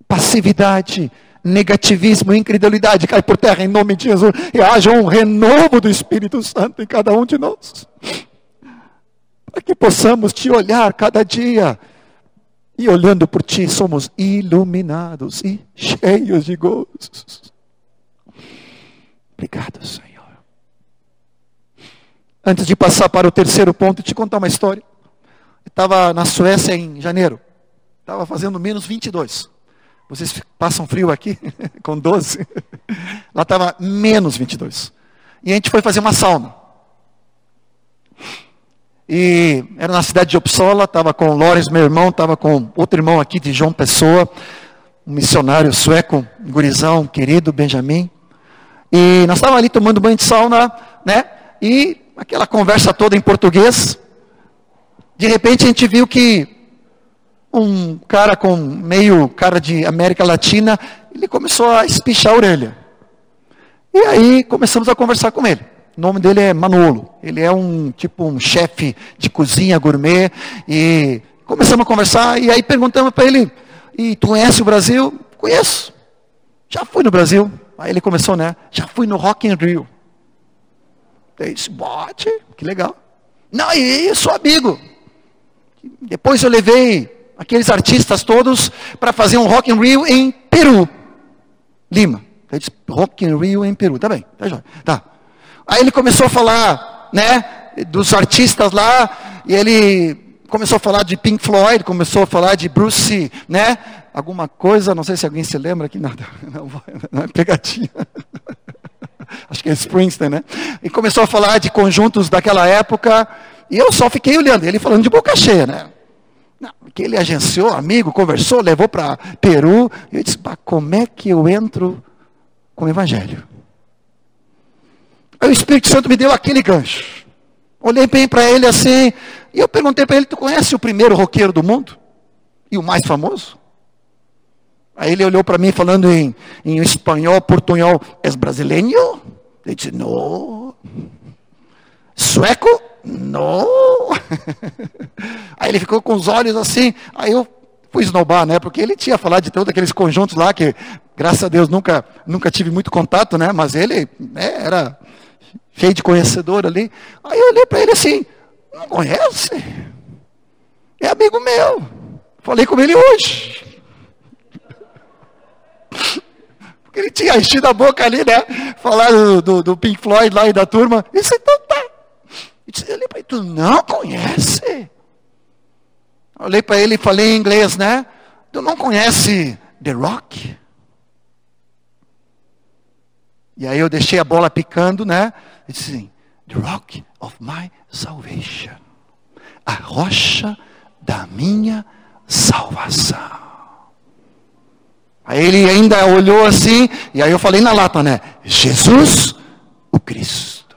passividade, negativismo, incredulidade cai por terra em nome de Jesus. E haja um renovo do Espírito Santo em cada um de nós. Para que possamos te olhar cada dia. E olhando por ti somos iluminados e cheios de gozo. Obrigado, Senhor. Antes de passar para o terceiro ponto, te contar uma história. Eu estava na Suécia em janeiro. Estava fazendo menos 22. Vocês passam frio aqui com 12. Lá estava menos 22. E a gente foi fazer uma sauna. E era na cidade de Uppsala. Estava com o Lores, meu irmão. Estava com outro irmão aqui de João Pessoa. Um missionário sueco, um gurizão querido, Benjamin. E nós estávamos ali tomando banho de sauna, né? E aquela conversa toda em português. De repente a gente viu que um cara com meio cara de América Latina, ele começou a espichar a orelha. E aí começamos a conversar com ele. O nome dele é Manolo. Ele é um chefe de cozinha gourmet. E começamos a conversar e aí perguntamos para ele, e tu conhece o Brasil? Conheço. Já fui no Brasil. Aí ele começou, né? Já fui no Rock in Rio. Eu disse, bote, que legal. Não, e sou amigo. Depois eu levei aqueles artistas todos para fazer um Rock in Rio em Peru. Lima. Eu disse, Rock in Rio em Peru. Tá bem, tá jóia. Tá. Aí ele começou a falar, né, dos artistas lá, e ele começou a falar de Pink Floyd, começou a falar de Bruce, né, alguma coisa, não sei se alguém se lembra aqui, nada, não é pegadinha. Acho que é Springsteen, né? E começou a falar de conjuntos daquela época, e eu só fiquei olhando, ele falando de boca cheia, né? Não, que ele agenciou, amigo, conversou, levou para Peru, e eu disse, como é que eu entro com o Evangelho? Aí o Espírito Santo me deu aquele gancho. Olhei bem para ele assim, e eu perguntei para ele, tu conhece o primeiro roqueiro do mundo? E o mais famoso? Aí ele olhou para mim falando em espanhol, portunhol, és brasileiro? Ele disse, não. Sueco? Não. Aí ele ficou com os olhos assim, aí eu fui esnobar, né? Porque ele tinha falado de todos aqueles conjuntos lá que, graças a Deus, nunca tive muito contato, né? Mas ele era cheio de conhecedor ali. Aí eu olhei para ele assim, não conhece? É amigo meu. Falei com ele hoje. Porque ele tinha enchido a boca ali, né? Falar do Pink Floyd lá e da turma. Isso então tá. Eu olhei para ele, tu não conhece? Olhei para ele e falei em inglês, né? Tu não conhece The Rock? E aí eu deixei a bola picando, né? E disse assim, The Rock of my salvation. A rocha da minha salvação. Aí ele ainda olhou assim, e aí eu falei na lata, né? Jesus, o Cristo.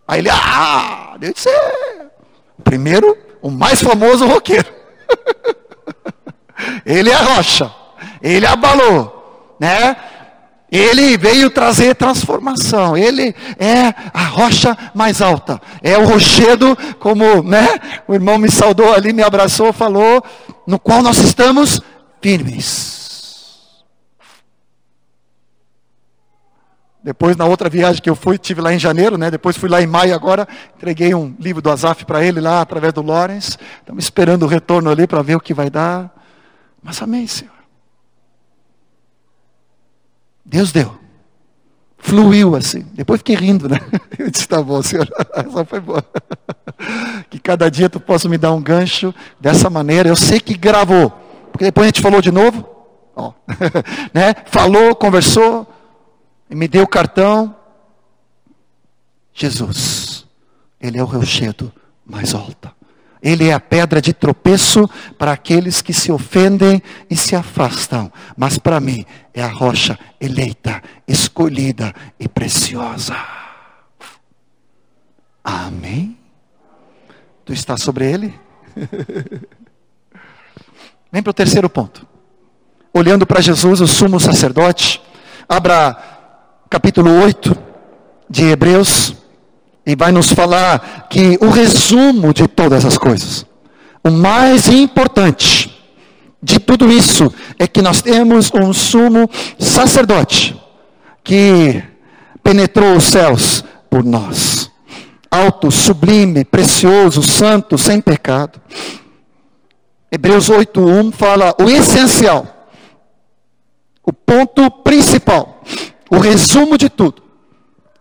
Aí ele, eu disse, primeiro, o mais famoso roqueiro. Ele é a rocha, ele abalou, né? Ele veio trazer transformação, ele é a rocha mais alta, é o rochedo, como, né? O irmão me saudou ali, me abraçou, falou, no qual nós estamos firmes. Depois, na outra viagem que eu fui, estive lá em janeiro, né? Depois fui lá em maio agora, entreguei um livro do Asaf para ele lá, através do Lawrence. Estamos esperando o retorno ali para ver o que vai dar. Mas amém, Senhor. Deus deu. Fluiu assim. Depois fiquei rindo, né? Eu disse, tá bom, Senhor. Essa foi boa. Que cada dia tu possa me dar um gancho dessa maneira. Eu sei que gravou. Porque depois a gente falou de novo. Ó, né? Falou, conversou. E me deu o cartão. Jesus, Ele é o rochedo mais alto. Ele é a pedra de tropeço para aqueles que se ofendem e se afastam. Mas para mim é a rocha eleita, escolhida e preciosa. Amém? Tu está sobre ele? Vem para o terceiro ponto. Olhando para Jesus, o sumo sacerdote. Abra capítulo 8 de Hebreus. E vai nos falar que o resumo de todas as coisas, o mais importante de tudo isso, é que nós temos um sumo sacerdote, que penetrou os céus por nós. Alto, sublime, precioso, santo, sem pecado. Hebreus 8:1 fala o essencial, o ponto principal, o resumo de tudo,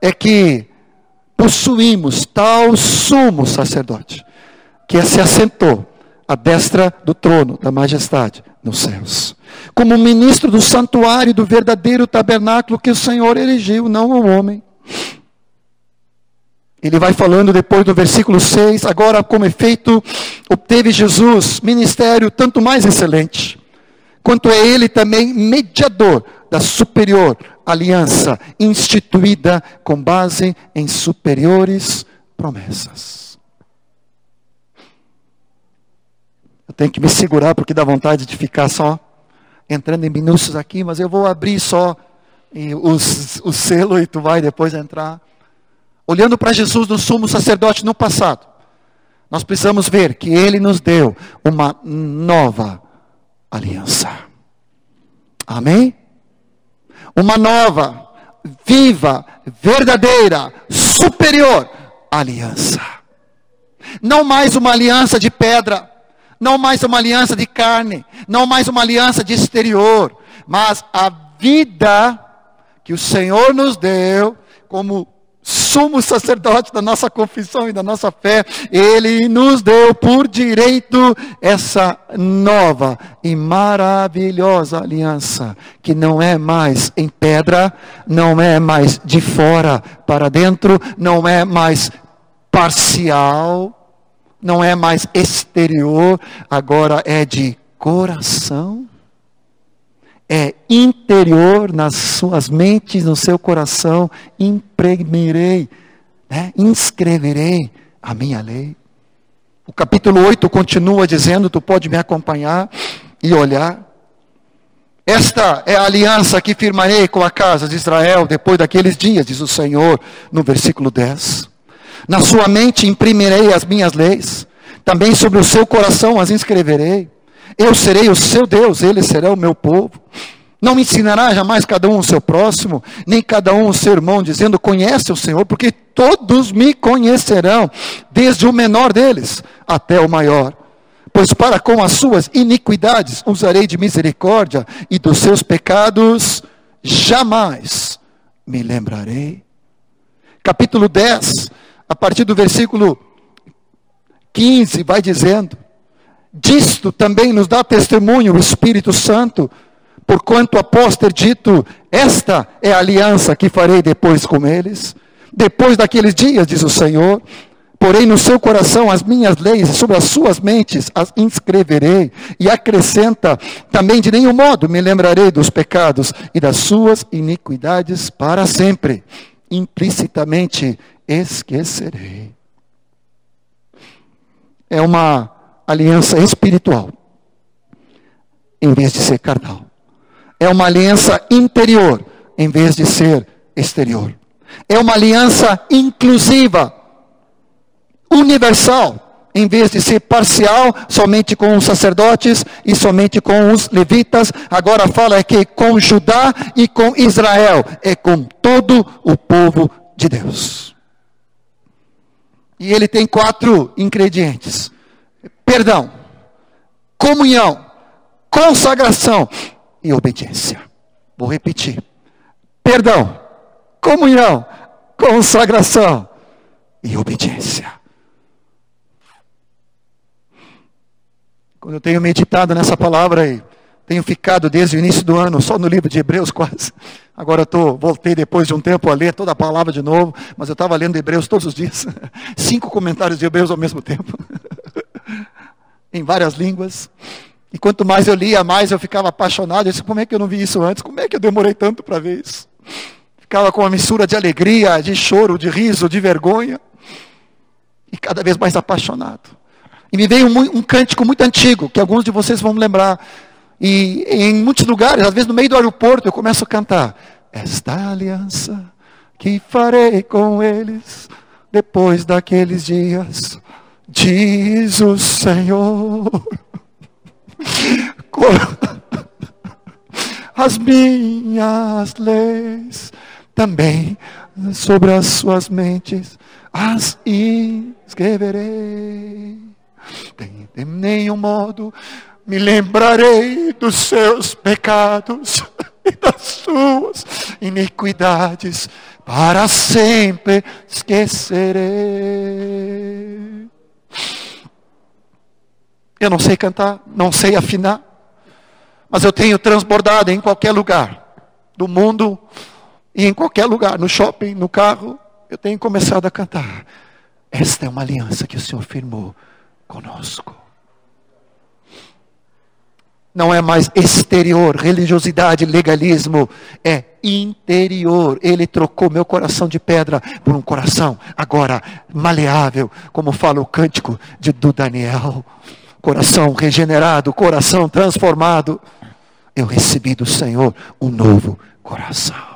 é que possuímos tal sumo sacerdote, que se assentou à destra do trono da majestade nos céus, como ministro do santuário do verdadeiro tabernáculo que o Senhor erigiu, não o homem. Ele vai falando depois do versículo 6, agora como efeito, obteve Jesus ministério tanto mais excelente, quanto é ele também mediador da superior aliança, instituída com base em superiores promessas. Eu tenho que me segurar porque dá vontade de ficar só entrando em minúcias aqui, mas eu vou abrir só o selo e tu vai depois entrar. Olhando para Jesus no sumo sacerdote no passado, nós precisamos ver que ele nos deu uma nova aliança. Amém? Uma nova, viva, verdadeira, superior aliança. Não mais uma aliança de pedra, não mais uma aliança de carne, não mais uma aliança de exterior, mas a vida que o Senhor nos deu como sumo sacerdote da nossa confissão e da nossa fé, Ele nos deu por direito essa nova e maravilhosa aliança, que não é mais em pedra, não é mais de fora para dentro, não é mais parcial, não é mais exterior, agora é de coração. É interior, nas suas mentes, no seu coração, imprimirei, inscreverei a minha lei. O capítulo 8 continua dizendo, tu pode me acompanhar e olhar. Esta é a aliança que firmarei com a casa de Israel depois daqueles dias, diz o Senhor, no versículo 10. Na sua mente imprimirei as minhas leis, também sobre o seu coração as inscreverei. Eu serei o seu Deus, ele será o meu povo. Não me ensinará jamais cada um o seu próximo, nem cada um o seu irmão, dizendo, conhece o Senhor, porque todos me conhecerão, desde o menor deles até o maior. Pois para com as suas iniquidades usarei de misericórdia, e dos seus pecados jamais me lembrarei. Capítulo 10, a partir do versículo 15, vai dizendo, disto também nos dá testemunho o Espírito Santo, porquanto após ter dito, esta é a aliança que farei depois com eles, depois daqueles dias, diz o Senhor, porém no seu coração as minhas leis, e sobre as suas mentes as inscreverei, e acrescenta, também de nenhum modo me lembrarei dos pecados e das suas iniquidades para sempre, implicitamente esquecerei. É uma aliança espiritual, em vez de ser carnal. É uma aliança interior, em vez de ser exterior. É uma aliança inclusiva, universal, em vez de ser parcial, somente com os sacerdotes e somente com os levitas. Agora fala que com Judá e com Israel, é com todo o povo de Deus. E ele tem 4 ingredientes: perdão, comunhão, consagração e obediência. Vou repetir: perdão, comunhão, consagração e obediência. Quando eu tenho meditado nessa palavra e tenho ficado desde o início do ano só no livro de Hebreus quase. Agora voltei depois de um tempo a ler toda a palavra de novo, mas eu estava lendo Hebreus todos os dias. 5 comentários de Hebreus ao mesmo tempo. Em várias línguas. E quanto mais eu lia, mais eu ficava apaixonado. Eu disse, como é que eu não vi isso antes? Como é que eu demorei tanto para ver isso? Ficava com uma mistura de alegria, de choro, de riso, de vergonha. E cada vez mais apaixonado. E me veio um cântico muito antigo, que alguns de vocês vão lembrar. E em muitos lugares, às vezes no meio do aeroporto, eu começo a cantar. Esta aliança que farei com eles, depois daqueles dias, diz o Senhor. As minhas leis também sobre as suas mentes as escreverei. De nenhum modo me lembrarei dos seus pecados e das suas iniquidades, para sempre esquecerei. Eu não sei cantar, não sei afinar, mas eu tenho transbordado em qualquer lugar do mundo e em qualquer lugar, no shopping, no carro, eu tenho começado a cantar. Esta é uma aliança que o Senhor firmou conosco. Não é mais exterior, religiosidade, legalismo, é interior. Ele trocou meu coração de pedra por um coração agora maleável, como fala o cântico do Daniel. Coração regenerado, coração transformado. Eu recebi do Senhor um novo coração.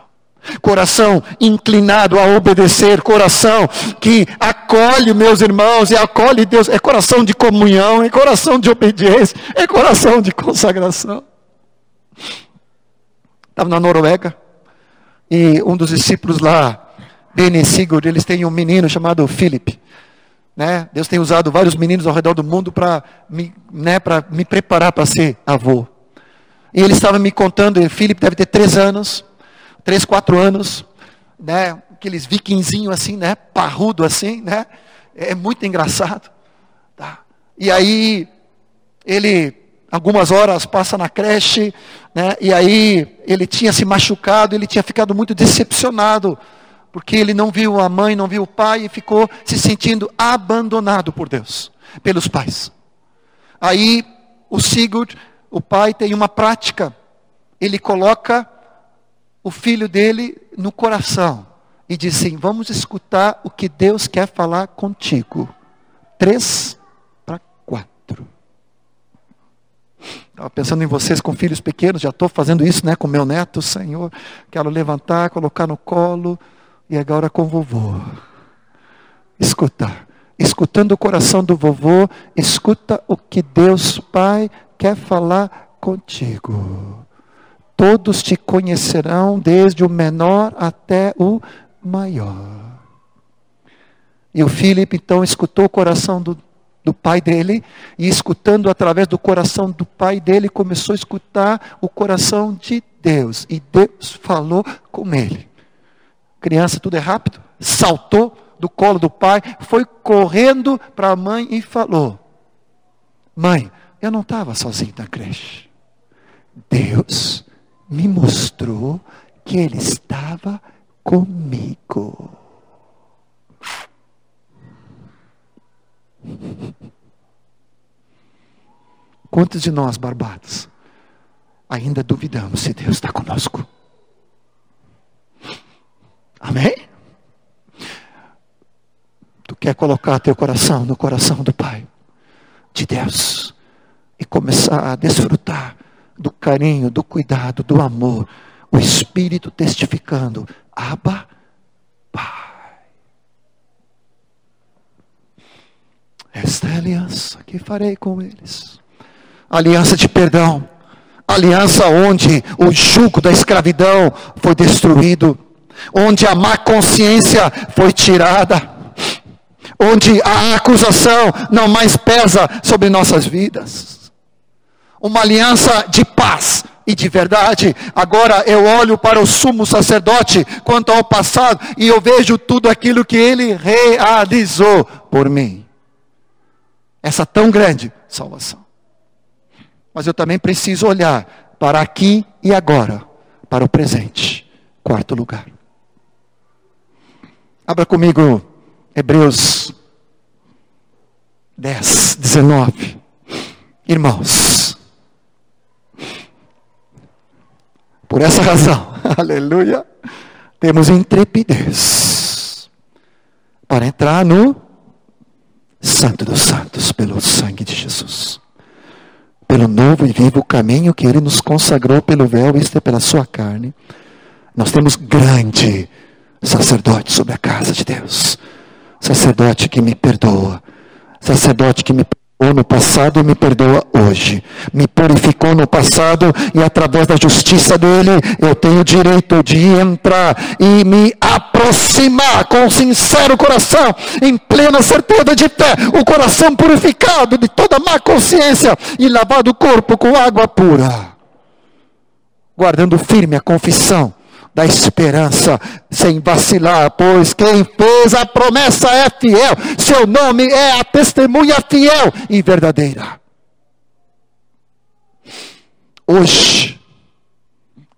Coração inclinado a obedecer, coração que acolhe meus irmãos e acolhe Deus, é coração de comunhão, é coração de obediência, é coração de consagração. Estava na Noruega e um dos discípulos lá, Bene Sigurd, eles têm um menino chamado Philip, né? Deus tem usado vários meninos ao redor do mundo para me preparar para ser avô. E ele estava me contando, e Philip deve ter 3 anos, 3, 4 anos, né? Aqueles vikingzinhos assim, né? Parrudo assim, né? É muito engraçado. Tá? E aí, ele, algumas horas, passa na creche, né? E aí, ele tinha se machucado, ele tinha ficado muito decepcionado, porque ele não viu a mãe, não viu o pai, e ficou se sentindo abandonado por Deus, pelos pais. Aí, o Sigurd, o pai, tem uma prática, ele coloca o filho dele no coração e diz assim: vamos escutar o que Deus quer falar contigo. 3 para 4. Estava pensando em vocês com filhos pequenos, já estou fazendo isso, né, com meu neto. Senhor, quero levantar, colocar no colo, e agora com o vovô. Escutando o coração do vovô, escuta o que Deus Pai quer falar contigo. Todos te conhecerão, desde o menor até o maior. E o Filipe então escutou o coração do pai dele, e escutando através do coração do pai dele, começou a escutar o coração de Deus. E Deus falou com ele. Criança, tudo é rápido, saltou do colo do pai, foi correndo para a mãe e falou: mãe, eu não estava sozinho na creche. Deus me mostrou que Ele estava comigo. Quantos de nós, barbados, ainda duvidamos se Deus está conosco? Amém? Tu quer colocar teu coração no coração do Pai, de Deus, e começar a desfrutar do carinho, do cuidado, do amor, o Espírito testificando: Abba, Pai. Esta é a aliança que farei com eles. Aliança de perdão. Aliança onde o jugo da escravidão foi destruído. Onde a má consciência foi tirada. Onde a acusação não mais pesa sobre nossas vidas. Uma aliança de paz e de verdade. Agora eu olho para o sumo sacerdote quanto ao passado e eu vejo tudo aquilo que ele realizou por mim. Essa tão grande salvação. Mas eu também preciso olhar para aqui e agora, para o presente. 4º lugar. Abra comigo Hebreus 10, 19. Irmãos, por essa razão, aleluia, temos intrepidez para entrar no Santo dos Santos pelo sangue de Jesus. Pelo novo e vivo caminho que Ele nos consagrou pelo véu, isto é, pela sua carne. Nós temos grande sacerdote sobre a casa de Deus. Sacerdote que me perdoa. Sacerdote que me perdoou no passado e me perdoa hoje. Me purificou no passado e através da justiça dele eu tenho o direito de entrar e me aproximar com sincero coração, em plena certeza de fé, o coração purificado de toda má consciência e lavado o corpo com água pura, guardando firme a confissão da esperança, sem vacilar, pois quem fez a promessa é fiel, seu nome é a testemunha fiel e verdadeira. Hoje,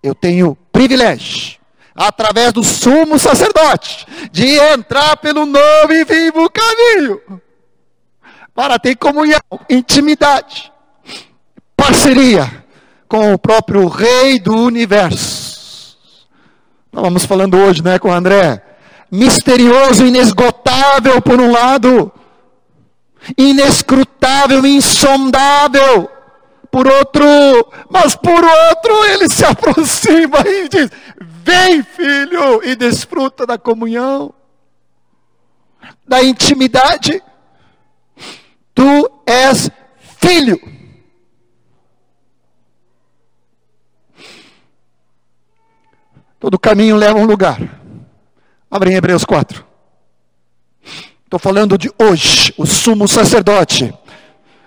eu tenho privilégio, através do sumo sacerdote, de entrar pelo novo e vivo caminho, para ter comunhão, intimidade, parceria com o próprio Rei do Universo. Estávamos falando hoje, né, com o André. Misterioso, inesgotável por um lado. Inescrutável, insondável por outro. Mas por outro ele se aproxima e diz: vem, filho, e desfruta da comunhão, da intimidade. Tu és filho. Todo caminho leva a um lugar. Abre em Hebreus 4. Estou falando de hoje. O sumo sacerdote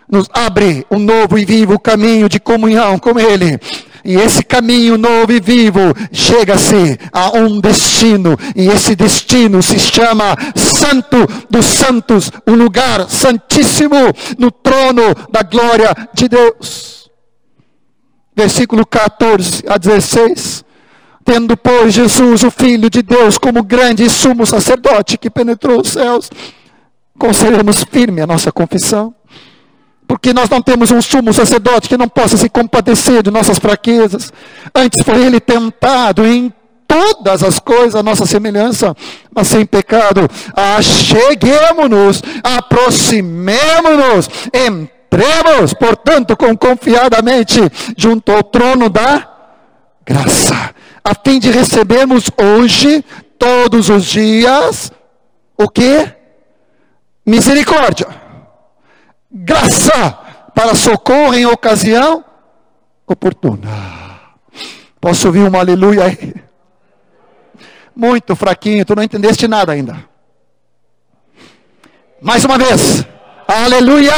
nos abre um novo e vivo caminho de comunhão com Ele. E esse caminho novo e vivo chega-se a um destino. E esse destino se chama Santo dos Santos. Um lugar santíssimo no trono da glória de Deus. Versículo 14 a 16. Tendo, pois, Jesus, o Filho de Deus, como grande e sumo sacerdote que penetrou os céus, conservemos firme a nossa confissão. Porque nós não temos um sumo sacerdote que não possa se compadecer de nossas fraquezas. Antes foi Ele tentado em todas as coisas à nossa semelhança, mas sem pecado. Acheguemo-nos, aproximemo-nos, entremos, portanto, confiadamente junto ao trono da graça, a fim de recebermos hoje, todos os dias, o quê? Misericórdia, graça para socorro em ocasião oportuna. Posso ouvir um aleluia aí? Muito fraquinho, tu não entendeste nada ainda. Mais uma vez, aleluia!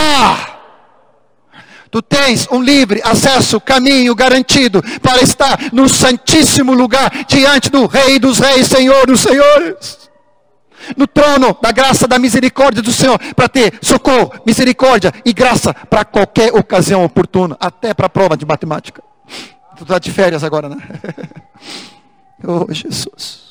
Tu tens um livre acesso, caminho garantido para estar no santíssimo lugar, diante do Rei dos Reis, Senhor dos Senhores. No trono da graça, da misericórdia do Senhor, para ter socorro, misericórdia e graça para qualquer ocasião oportuna, até para a prova de matemática. Tu está de férias agora, né? Oh, Jesus.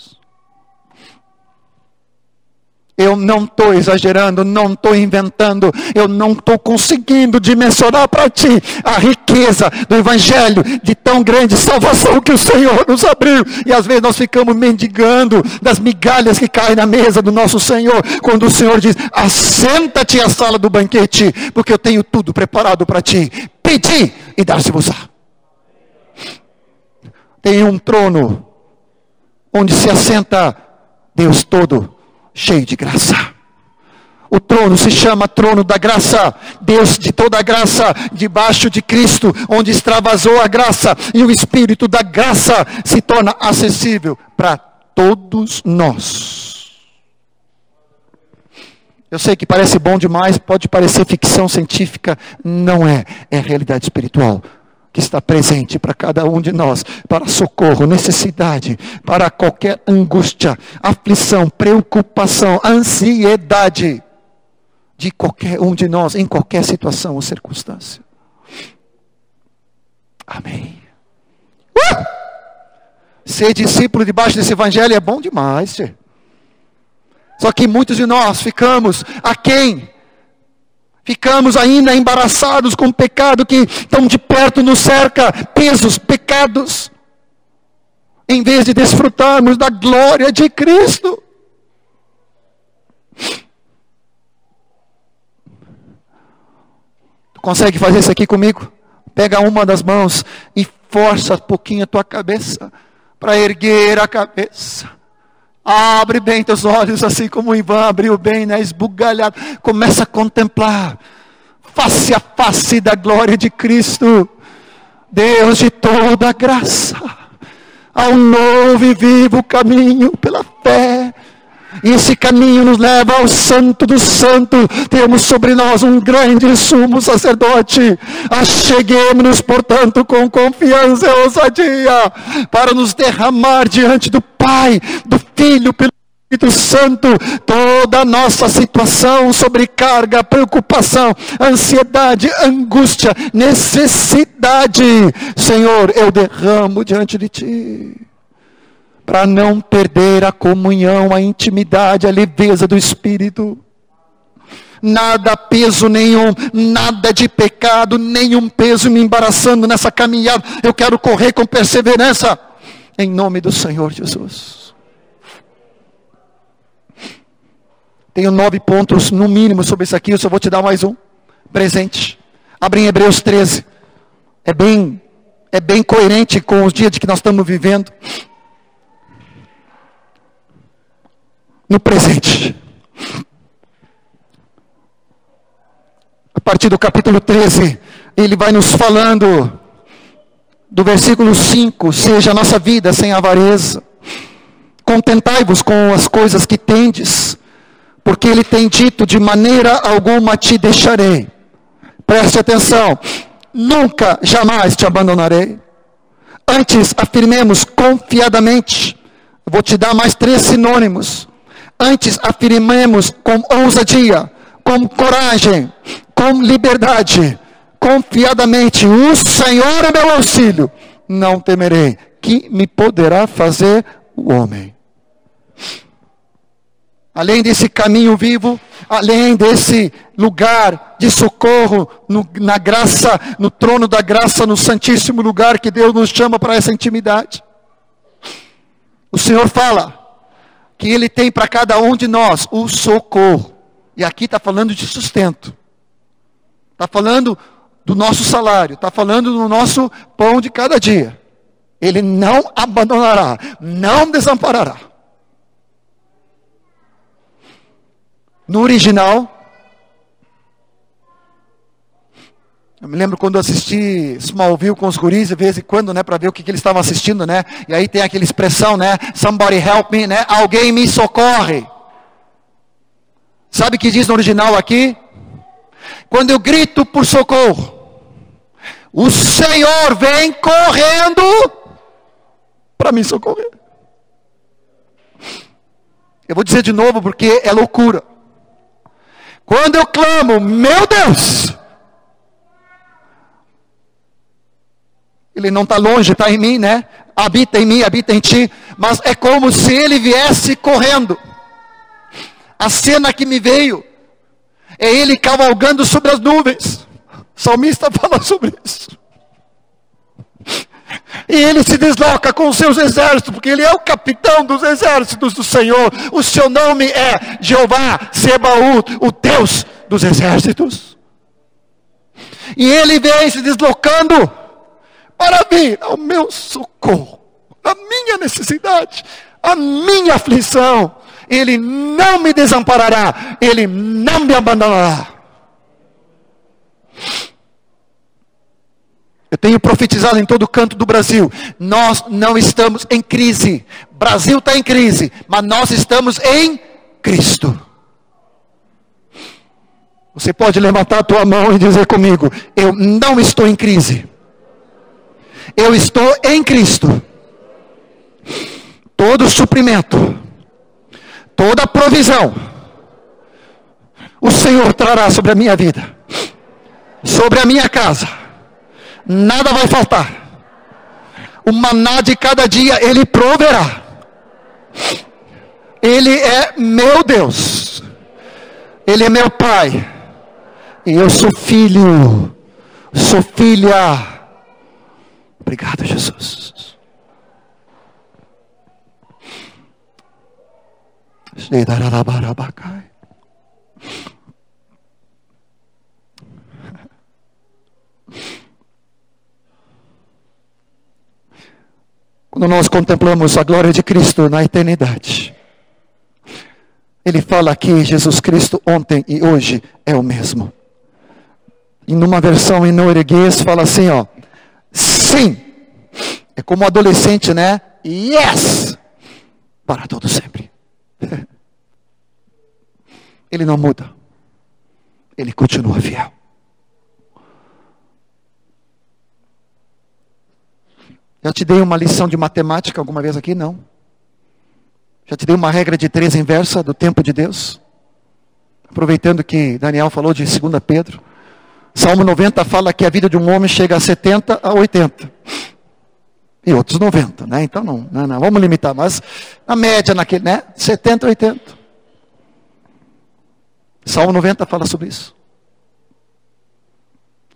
Eu não estou exagerando, não estou inventando, eu não estou conseguindo dimensionar para ti a riqueza do Evangelho, de tão grande salvação que o Senhor nos abriu. E às vezes nós ficamos mendigando das migalhas que caem na mesa do nosso Senhor, quando o Senhor diz: assenta-te à sala do banquete, porque eu tenho tudo preparado para ti. Pedi e dar-se-vos-á. Tem um trono onde se assenta Deus todo, cheio de graça. O trono se chama trono da graça. Deus de toda a graça, debaixo de Cristo, onde extravasou a graça, e o Espírito da graça se torna acessível para todos nós. Eu sei que parece bom demais, pode parecer ficção científica, não é, é realidade espiritual que está presente para cada um de nós, para socorro, necessidade, para qualquer angústia, aflição, preocupação, ansiedade de qualquer um de nós, em qualquer situação ou circunstância. Amém. Ser discípulo debaixo desse evangelho é bom demais. Só que muitos de nós ficamos aquém. Ficamos ainda embaraçados com o pecado que tão de perto nos cerca, pesos, pecados, em vez de desfrutarmos da glória de Cristo. Tu consegue fazer isso aqui comigo? Pega uma das mãos e força um pouquinho a tua cabeça, para erguer a cabeça. Abre bem teus olhos, assim como o Ivan abriu bem, né? Esbugalhado. Começa a contemplar, face a face da glória de Cristo, Deus de toda a graça, ao novo e vivo caminho pela fé. E esse caminho nos leva ao Santo do Santo. Temos sobre nós um grande sumo sacerdote. Acheguemos-nos, portanto, com confiança e ousadia, para nos derramar diante do Pai, do Filho, pelo Espírito Santo, toda a nossa situação, sobrecarga, preocupação, ansiedade, angústia, necessidade. Senhor, eu derramo diante de Ti, para não perder a comunhão, a intimidade, a leveza do Espírito. Nada peso nenhum, nada de pecado, nenhum peso me embaraçando nessa caminhada. Eu quero correr com perseverança, em nome do Senhor Jesus. Tenho 9 pontos no mínimo sobre isso aqui, eu só vou te dar mais um presente. Abre em Hebreus 13. É bem coerente com os dias que nós estamos vivendo. No presente. A partir do capítulo 13, ele vai nos falando do versículo 5, seja a nossa vida sem avareza. Contentai-vos com as coisas que tendes, porque ele tem dito: de maneira alguma te deixarei. Preste atenção, nunca, jamais te abandonarei. Antes, afirmemos confiadamente. Eu vou te dar mais 3 sinônimos. Antes, afirmemos com ousadia, com coragem, com liberdade, confiadamente: o Senhor é meu auxílio, não temerei. Que me poderá fazer o homem? Além desse caminho vivo, além desse lugar de socorro, na graça, no trono da graça, no santíssimo lugar que Deus nos chama para essa intimidade, O Senhor fala que Ele tem para cada um de nós o socorro. E aqui está falando de sustento. Está falando do nosso salário. Está falando do nosso pão de cada dia. Ele não abandonará, não desamparará. No original, eu me lembro quando eu assisti Smallville com os guris, de vez em quando, né, para ver o que eles estavam assistindo, né? E aí tem aquela expressão, né? Somebody help me, né? Alguém me socorre. Sabe o que diz no original aqui? Quando eu grito por socorro, o Senhor vem correndo para me socorrer. Eu vou dizer de novo porque é loucura. Quando eu clamo, meu Deus, Ele não está longe, está em mim, né? Habita em mim, habita em ti. Mas é como se Ele viesse correndo. A cena que me veio é Ele cavalgando sobre as nuvens. O salmista fala sobre isso. E Ele se desloca com os seus exércitos, porque Ele é o capitão dos exércitos do Senhor. O seu nome é Jeová Sebaúd, o Deus dos exércitos. E Ele vem se deslocando para vir ao meu socorro, a minha necessidade, a minha aflição. Ele não me desamparará, Ele não me abandonará. Eu tenho profetizado em todo canto do Brasil. Nós não estamos em crise. Brasil está em crise, mas nós estamos em Cristo. Você pode levantar a tua mão e dizer comigo: eu não estou em crise. Eu estou em Cristo. Todo suprimento, toda provisão, o Senhor trará sobre a minha vida, sobre a minha casa. Nada vai faltar. O maná de cada dia Ele proverá. Ele é meu Deus. Ele é meu Pai. E eu sou filho. Sou filha. Obrigado, Jesus. Quando nós contemplamos a glória de Cristo na eternidade, Ele fala que Jesus Cristo ontem e hoje é o mesmo. E numa versão em norueguês fala assim, ó: sim, é como adolescente, né? Yes, para todo sempre. Ele não muda, Ele continua fiel. Já te dei uma lição de matemática alguma vez aqui? Não. Já te dei uma regra de 3 inversa do tempo de Deus? Aproveitando que Daniel falou de 2 Pedro. Salmo 90 fala que a vida de um homem chega a 70 a 80. E outros 90, né? Então não, vamos limitar, mas na média, naquele, né? 70 a 80. Salmo 90 fala sobre isso.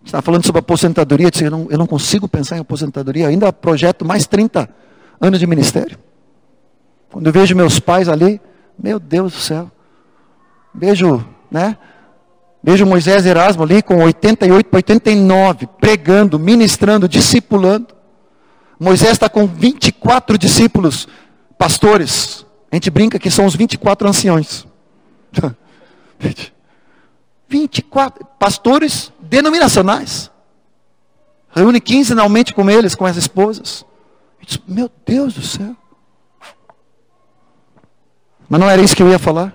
Estava falando sobre aposentadoria, disse, eu não consigo pensar em aposentadoria, ainda projeto mais 30 anos de ministério. Quando eu vejo meus pais ali, meu Deus do céu, vejo Moisés Erasmo ali com 88 para 89, pregando, ministrando, discipulando. Moisés está com 24 discípulos, pastores. A gente brinca que são os 24 anciões. 24 pastores denominacionais. Reúne quinzenalmente com eles, com as esposas. Disse, meu Deus do céu. Mas não era isso que eu ia falar.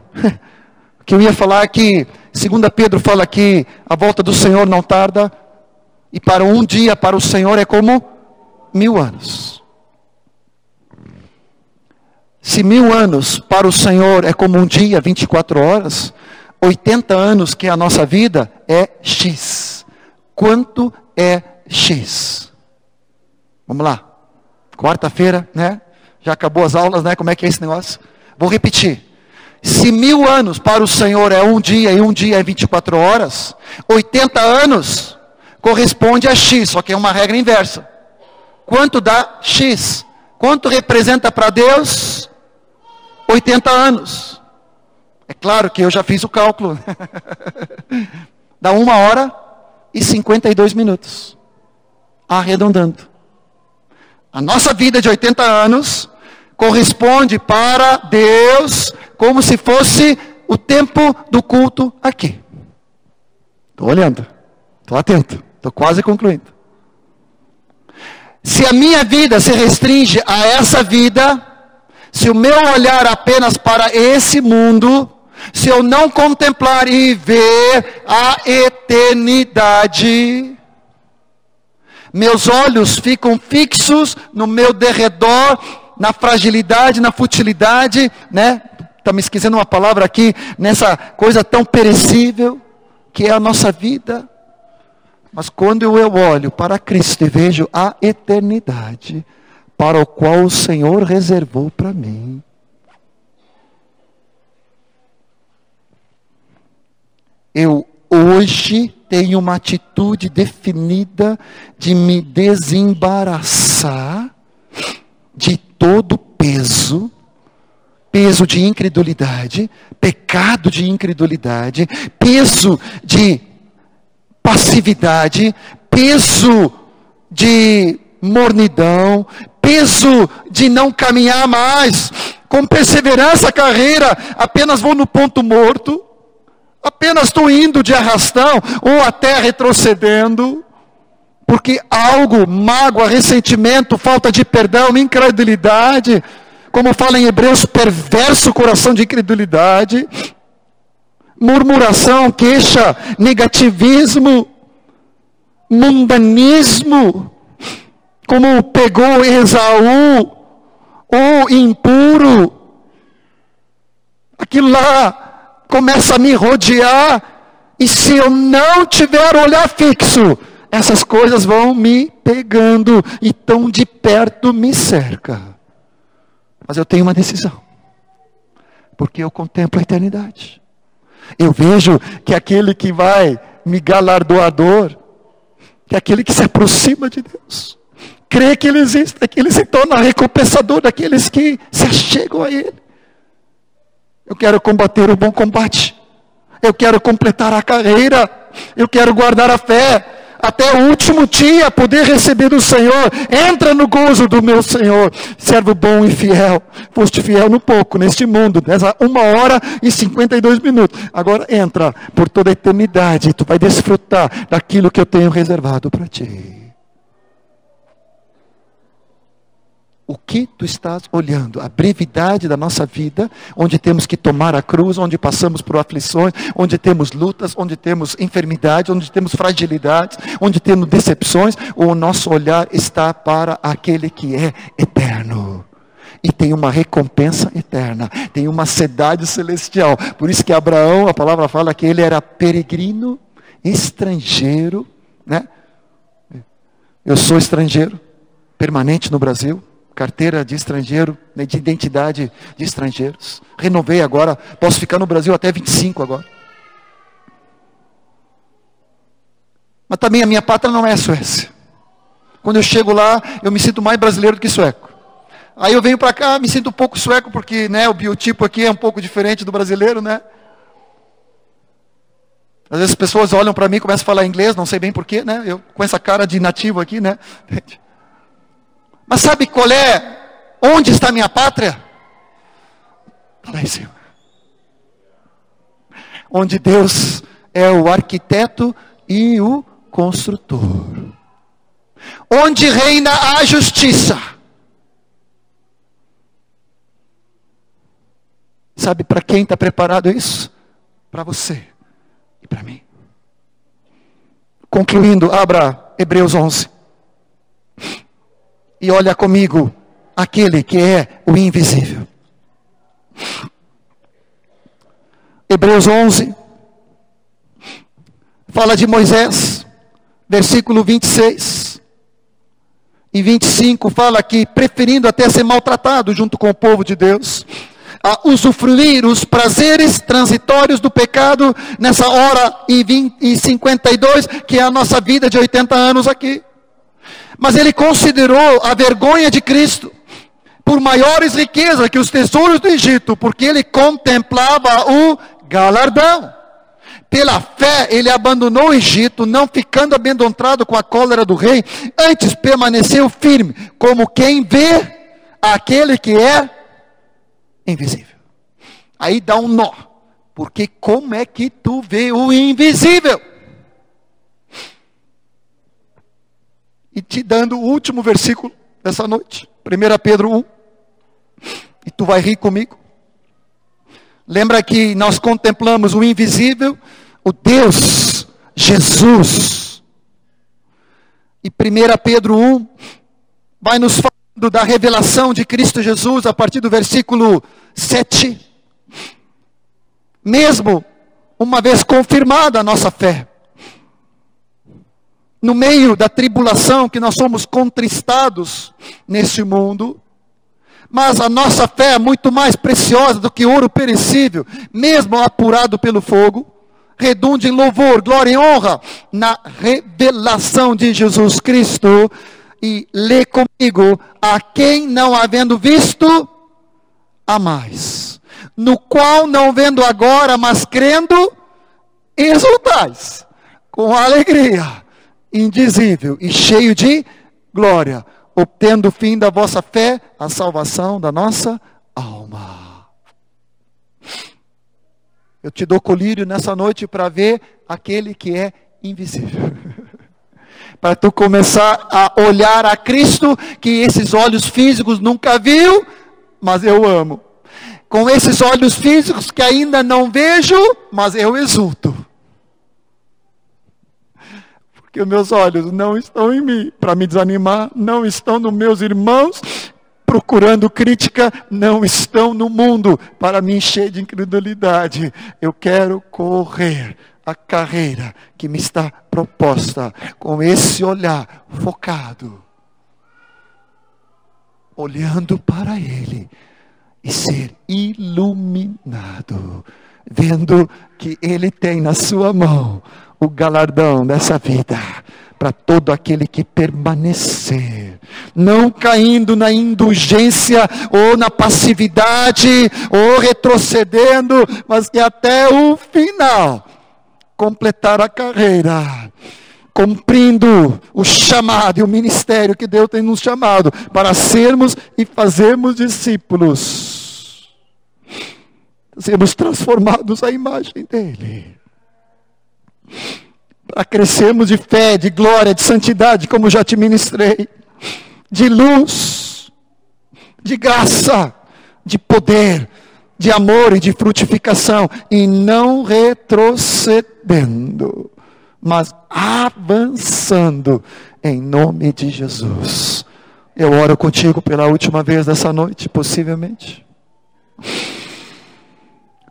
O que eu ia falar é que 2 Pedro fala que a volta do Senhor não tarda. E para um dia para o Senhor é como 1000 anos. Se 1000 anos para o Senhor é como um dia, 24 horas, 80 anos que é a nossa vida é X. Quanto é X? Vamos lá. Quarta-feira, né? Já acabou as aulas, né? Como é que é esse negócio? Vou repetir. Se 1000 anos para o Senhor é um dia e um dia é 24 horas, 80 anos corresponde a X, só que é uma regra inversa. Quanto dá X? Quanto representa para Deus? 80 anos. É claro que eu já fiz o cálculo. Dá 1h52, arredondando. A nossa vida de 80 anos corresponde para Deus como se fosse o tempo do culto aqui. Estou olhando, estou atento, estou quase concluindo. Se a minha vida se restringe a essa vida, se o meu olhar apenas para esse mundo, se eu não contemplar e ver a eternidade, meus olhos ficam fixos no meu derredor, na fragilidade, na futilidade, né? Está me esquecendo uma palavra aqui, nessa coisa tão perecível, que é a nossa vida. Mas quando eu olho para Cristo e vejo a eternidade, para o qual o Senhor reservou para mim, eu hoje tenho uma atitude definida de me desembaraçar de todo peso de incredulidade, pecado de incredulidade, peso de passividade, peso de mornidão, peso de não caminhar mais com perseverança a carreira, apenas vou no ponto morto, apenas estou indo de arrastão ou até retrocedendo, porque algo, mágoa, ressentimento, falta de perdão, incredulidade, como fala em Hebreus, perverso coração de incredulidade, murmuração, queixa, negativismo, mundanismo, como pegou Esaú, o impuro, aquilo lá começa a me rodear, e se eu não tiver olhar fixo, essas coisas vão me pegando, e tão de perto me cerca. Mas eu tenho uma decisão, porque eu contemplo a eternidade. Eu vejo que aquele que vai me galardoador, que aquele que se aproxima de Deus, crê que Ele existe, que Ele se torna recompensador daqueles que se achegam a Ele. Eu quero combater o bom combate, eu quero completar a carreira, eu quero guardar a fé, até o último dia poder receber do Senhor. Entra no gozo do meu Senhor, servo bom e fiel, foste fiel no pouco, neste mundo, nessa 1h52, agora entra por toda a eternidade, e tu vai desfrutar daquilo que eu tenho reservado para ti. O que tu estás olhando? A brevidade da nossa vida, onde temos que tomar a cruz, onde passamos por aflições, onde temos lutas, onde temos enfermidades, onde temos fragilidades, onde temos decepções, ou o nosso olhar está para aquele que é eterno. E tem uma recompensa eterna, tem uma cidade celestial. Por isso que Abraão, a palavra fala que ele era peregrino, estrangeiro, né? Eu sou estrangeiro, permanente no Brasil. Carteira de estrangeiro, de identidade de estrangeiros. Renovei agora, posso ficar no Brasil até 25 agora. Mas também a minha pátria não é a Suécia. Quando eu chego lá, eu me sinto mais brasileiro do que sueco. Aí eu venho para cá, me sinto um pouco sueco, porque né, o biotipo aqui é um pouco diferente do brasileiro, né? Às vezes as pessoas olham para mim e começam a falar inglês, não sei bem porquê, né? Eu com essa cara de nativo aqui, né? Mas sabe qual é? Onde está a minha pátria? Lá em cima. Onde Deus é o arquiteto e o construtor. Onde reina a justiça. Sabe para quem está preparado isso? Para você e para mim. Concluindo, abra Hebreus 11. E olha comigo, aquele que é o invisível. Hebreus 11, fala de Moisés, versículo 26 e 25, fala que preferindo até ser maltratado junto com o povo de Deus, a usufruir os prazeres transitórios do pecado, nessa hora e 52, que é a nossa vida de 80 anos aqui. Mas ele considerou a vergonha de Cristo, por maiores riquezas que os tesouros do Egito, porque ele contemplava o galardão. Pela fé, ele abandonou o Egito, não ficando amedrontado com a cólera do rei, antes permaneceu firme, como quem vê aquele que é invisível. Aí dá um nó, porque como é que tu vê o invisível? E te dando o último versículo dessa noite, 1 Pedro 1, e tu vai rir comigo. Lembra que nós contemplamos o invisível, o Deus, Jesus. E 1 Pedro 1 vai nos falando da revelação de Cristo Jesus a partir do versículo 7. Mesmo uma vez confirmada a nossa fé, no meio da tribulação que nós somos contristados nesse mundo, mas a nossa fé é muito mais preciosa do que ouro perecível, mesmo apurado pelo fogo, redunde em louvor, glória e honra na revelação de Jesus Cristo. E lê comigo: a quem não havendo visto, há mais, no qual não vendo agora, mas crendo, exultais com alegria indizível e cheio de glória, obtendo o fim da vossa fé, a salvação da nossa alma. Eu te dou colírio nessa noite para ver aquele que é invisível. Para tu começar a olhar a Cristo, que esses olhos físicos nunca viu, mas eu amo. Com esses olhos físicos que ainda não vejo, mas eu exulto. Porque os meus olhos não estão em mim para me desanimar, não estão nos meus irmãos procurando crítica, não estão no mundo para me encher de incredulidade. Eu quero correr a carreira que me está proposta com esse olhar focado, olhando para Ele e ser iluminado, vendo que Ele tem na sua mão o galardão dessa vida, para todo aquele que permanecer, não caindo na indulgência, ou na passividade, ou retrocedendo, mas que até o final, completar a carreira, cumprindo o chamado e o ministério que Deus tem nos chamado, para sermos e fazermos discípulos, sermos transformados à imagem dEle, para crescermos de fé, de glória, de santidade, como já te ministrei, de luz, de graça, de poder, de amor e de frutificação, e não retrocedendo, mas avançando, em nome de Jesus. Eu oro contigo pela última vez dessa noite, possivelmente.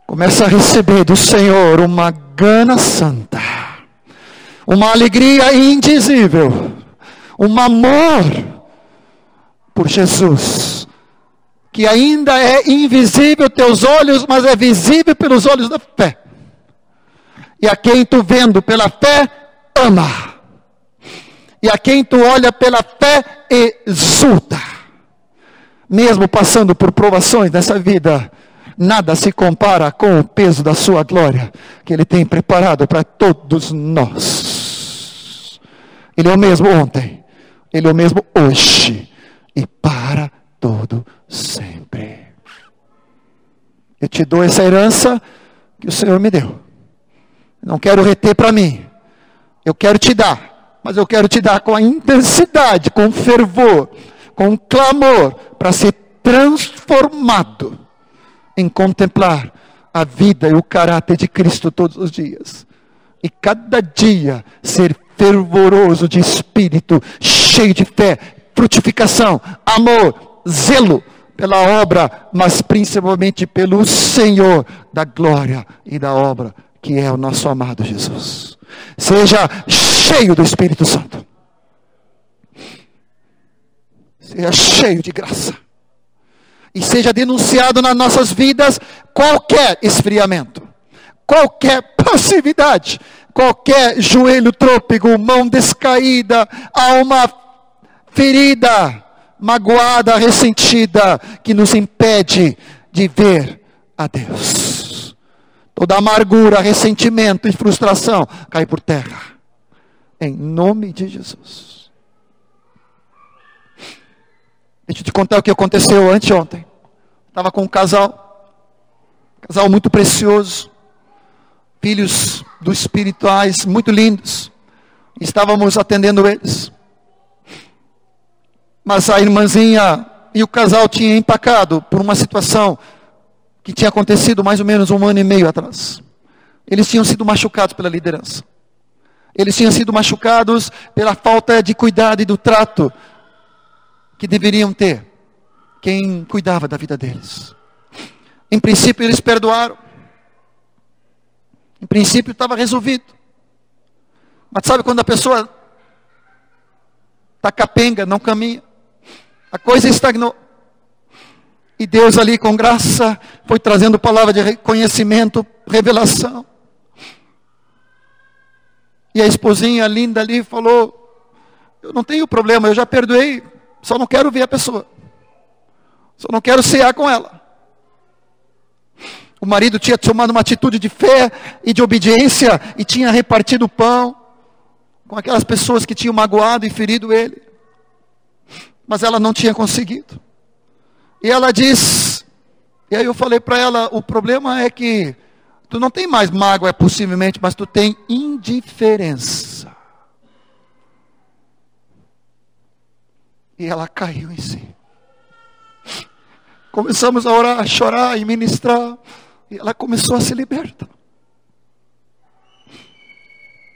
Começa a receber do Senhor uma gana santa, uma alegria indizível, um amor por Jesus, que ainda é invisível aos teus olhos, mas é visível pelos olhos da fé. E a quem tu vendo pela fé, ama. E a quem tu olha pela fé, exulta. Mesmo passando por provações nessa vida, nada se compara com o peso da sua glória, que Ele tem preparado para todos nós. Ele é o mesmo ontem, Ele é o mesmo hoje, e para todo sempre. Eu te dou essa herança que o Senhor me deu. Não quero reter para mim. Eu quero te dar, mas eu quero te dar com a intensidade, com fervor, com clamor, para ser transformado em contemplar a vida e o caráter de Cristo todos os dias. E cada dia ser fervoroso de espírito, cheio de fé, frutificação, amor, zelo pela obra, mas principalmente pelo Senhor da glória e da obra, que é o nosso amado Jesus. Seja cheio do Espírito Santo. Seja cheio de graça. E seja denunciado nas nossas vidas qualquer esfriamento, qualquer passividade, qualquer joelho trôpego, mão descaída, alma ferida, magoada, ressentida, que nos impede de ver a Deus. Toda amargura, ressentimento e frustração cai por terra. Em nome de Jesus. Deixa eu te contar o que aconteceu anteontem. Estava com um casal muito precioso, filhos dos espirituais muito lindos. Estávamos atendendo eles. Mas a irmãzinha e o casal tinham empacado por uma situação que tinha acontecido mais ou menos 1 ano e meio atrás. Eles tinham sido machucados pela liderança. Eles tinham sido machucados pela falta de cuidado e do trato que deveriam ter quem cuidava da vida deles. Em princípio eles perdoaram. Em princípio estava resolvido. Mas sabe quando a pessoa está capenga, não caminha? A coisa estagnou. E Deus ali com graça foi trazendo palavra de reconhecimento, revelação. E a esposinha linda ali falou: eu não tenho problema, eu já perdoei, só não quero ver a pessoa. Só não quero cear com ela. O marido tinha tomado uma atitude de fé e de obediência e tinha repartido o pão com aquelas pessoas que tinham magoado e ferido ele. Mas ela não tinha conseguido. E ela diz, e aí eu falei para ela, o problema é que tu não tem mais mágoa, possivelmente, mas tu tem indiferença. E ela caiu em si. Começamos a orar, a chorar e ministrar. E ela começou a se libertar.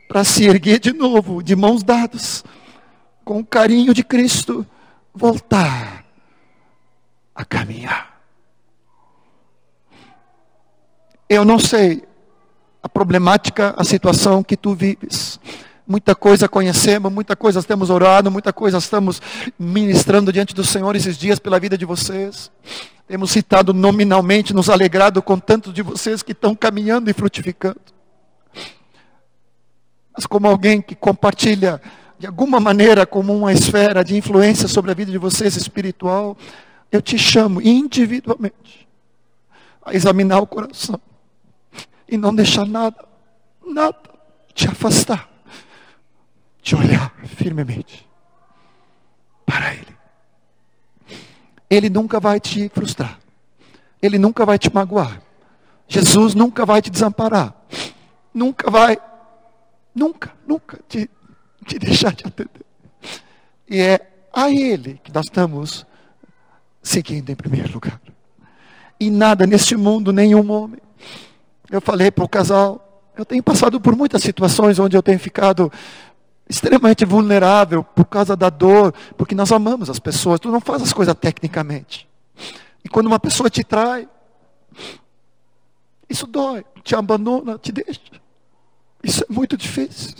Para se erguer de novo, de mãos dadas, com o carinho de Cristo, voltar a caminhar. Eu não sei a problemática, a situação que tu vives. Muita coisa conhecemos, muita coisa temos orado, muita coisa estamos ministrando diante do Senhor esses dias pela vida de vocês. Temos citado nominalmente, nos alegrado com tantos de vocês que estão caminhando e frutificando. Mas como alguém que compartilha de alguma maneira como uma esfera de influência sobre a vida de vocês espiritual, eu te chamo individualmente a examinar o coração e não deixar nada te afastar, de olhar firmemente para Ele. Ele nunca vai te frustrar. Ele nunca vai te magoar. Jesus nunca vai te desamparar. Nunca te deixar de atender. E é a Ele que nós estamos seguindo em primeiro lugar. E nada neste mundo, nenhum homem. Eu falei para o casal, eu tenho passado por muitas situações onde eu tenho ficado extremamente vulnerável por causa da dor, porque nós amamos as pessoas. Tu não faz as coisas tecnicamente. E quando uma pessoa te trai, isso dói, te abandona, te deixa. Isso é muito difícil.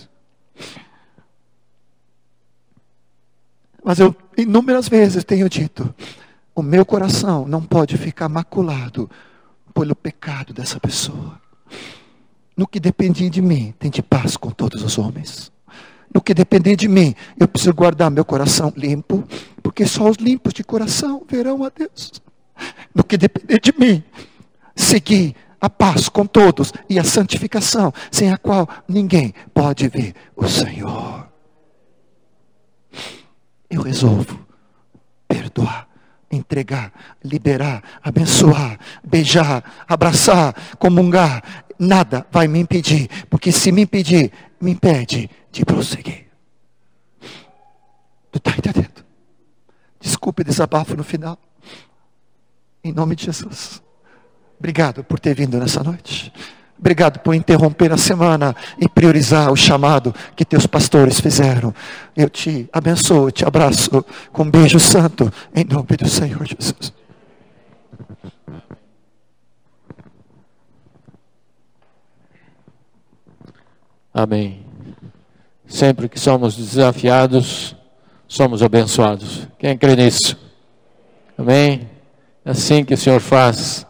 Mas eu inúmeras vezes tenho dito, o meu coração não pode ficar maculado pelo pecado dessa pessoa. No que depender de mim, tem de paz com todos os homens. No que depender de mim, eu preciso guardar meu coração limpo, porque só os limpos de coração verão a Deus. No que depender de mim, seguir a paz com todos e a santificação, sem a qual ninguém pode ver o Senhor. Eu resolvo perdoar, entregar, liberar, abençoar, beijar, abraçar, comungar. Nada vai me impedir, porque se me impedir, me impede de prosseguir. Tu está entendendo? Desculpe o desabafo no final. Em nome de Jesus. Obrigado por ter vindo nessa noite. Obrigado por interromper a semana e priorizar o chamado que teus pastores fizeram. Eu te abençoo, te abraço com um beijo santo, em nome do Senhor Jesus. Amém. Sempre que somos desafiados, somos abençoados. Quem crê nisso? Amém? É assim que o Senhor faz.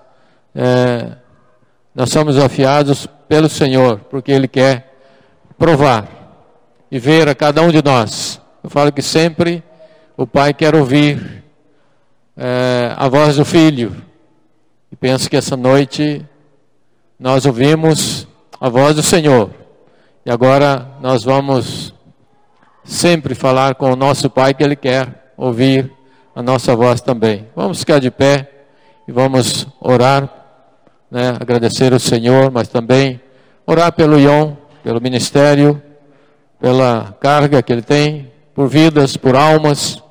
Nós somos desafiados pelo Senhor, porque Ele quer provar e ver a cada um de nós. Eu falo que sempre o Pai quer ouvir a voz do Filho. E penso que essa noite nós ouvimos a voz do Senhor. E agora nós vamos sempre falar com o nosso Pai, que Ele quer ouvir a nossa voz também. Vamos ficar de pé e vamos orar, né? Agradecer ao Senhor, mas também orar pelo Ion, pelo ministério, pela carga que ele tem, por vidas, por almas,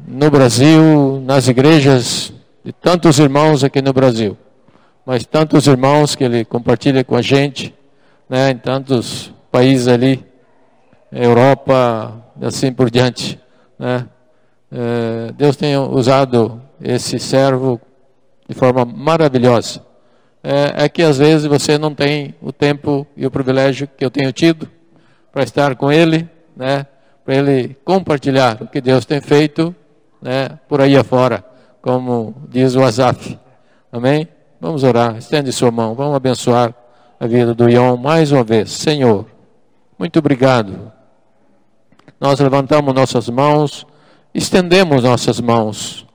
no Brasil, nas igrejas de tantos irmãos aqui no Brasil, mas tantos irmãos que ele compartilha com a gente, né, em tantos países ali, Europa, assim por diante, né? Deus tem usado esse servo de forma maravilhosa. É que às vezes você não tem o tempo e o privilégio que eu tenho tido para estar com ele, né, para ele compartilhar o que Deus tem feito, né, por aí afora, como diz o Asaf. Amém? Vamos orar, estende sua mão, vamos abençoar a vida do Ion mais uma vez. Senhor, muito obrigado. Nós levantamos nossas mãos, estendemos nossas mãos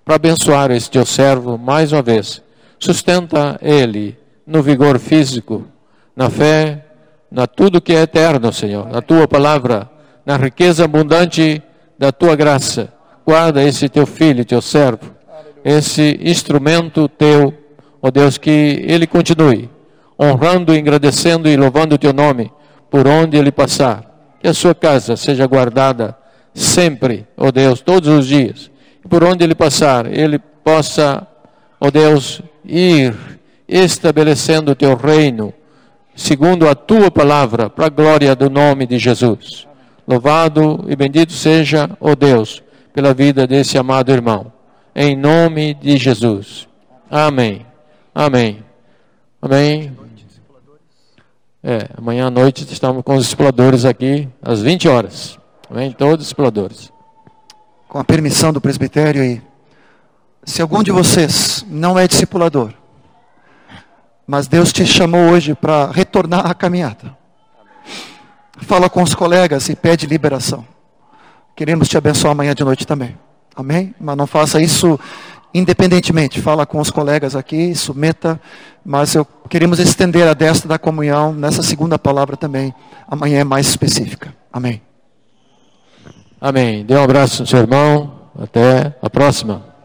para abençoar este teu servo mais uma vez. Sustenta ele no vigor físico, na fé, na tudo que é eterno, Senhor, na tua palavra, na riqueza abundante da tua graça. Guarda esse teu filho, teu servo, esse instrumento teu, ó Deus, que ele continue honrando, agradecendo e louvando o teu nome por onde ele passar. Que a sua casa seja guardada sempre, ó Deus, todos os dias. E por onde ele passar, ele possa, ó Deus, ir estabelecendo o teu reino, segundo a tua palavra, para a glória do nome de Jesus. Louvado e bendito seja, ó Deus, pela vida desse amado irmão. Em nome de Jesus. Amém. Amém. Amém. Amanhã à noite estamos com os discipuladores aqui, às 20 horas. Amém? Todos os discipuladores. Com a permissão do presbitério aí. Se algum de vocês não é discipulador, mas Deus te chamou hoje para retornar à caminhada, fala com os colegas e pede liberação. Queremos te abençoar amanhã de noite também. Amém? Mas não faça isso independentemente. Fala com os colegas aqui, submeta. Mas queremos estender a destra da comunhão nessa segunda palavra também. Amanhã é mais específica. Amém. Amém. Dê um abraço no seu irmão. Até a próxima.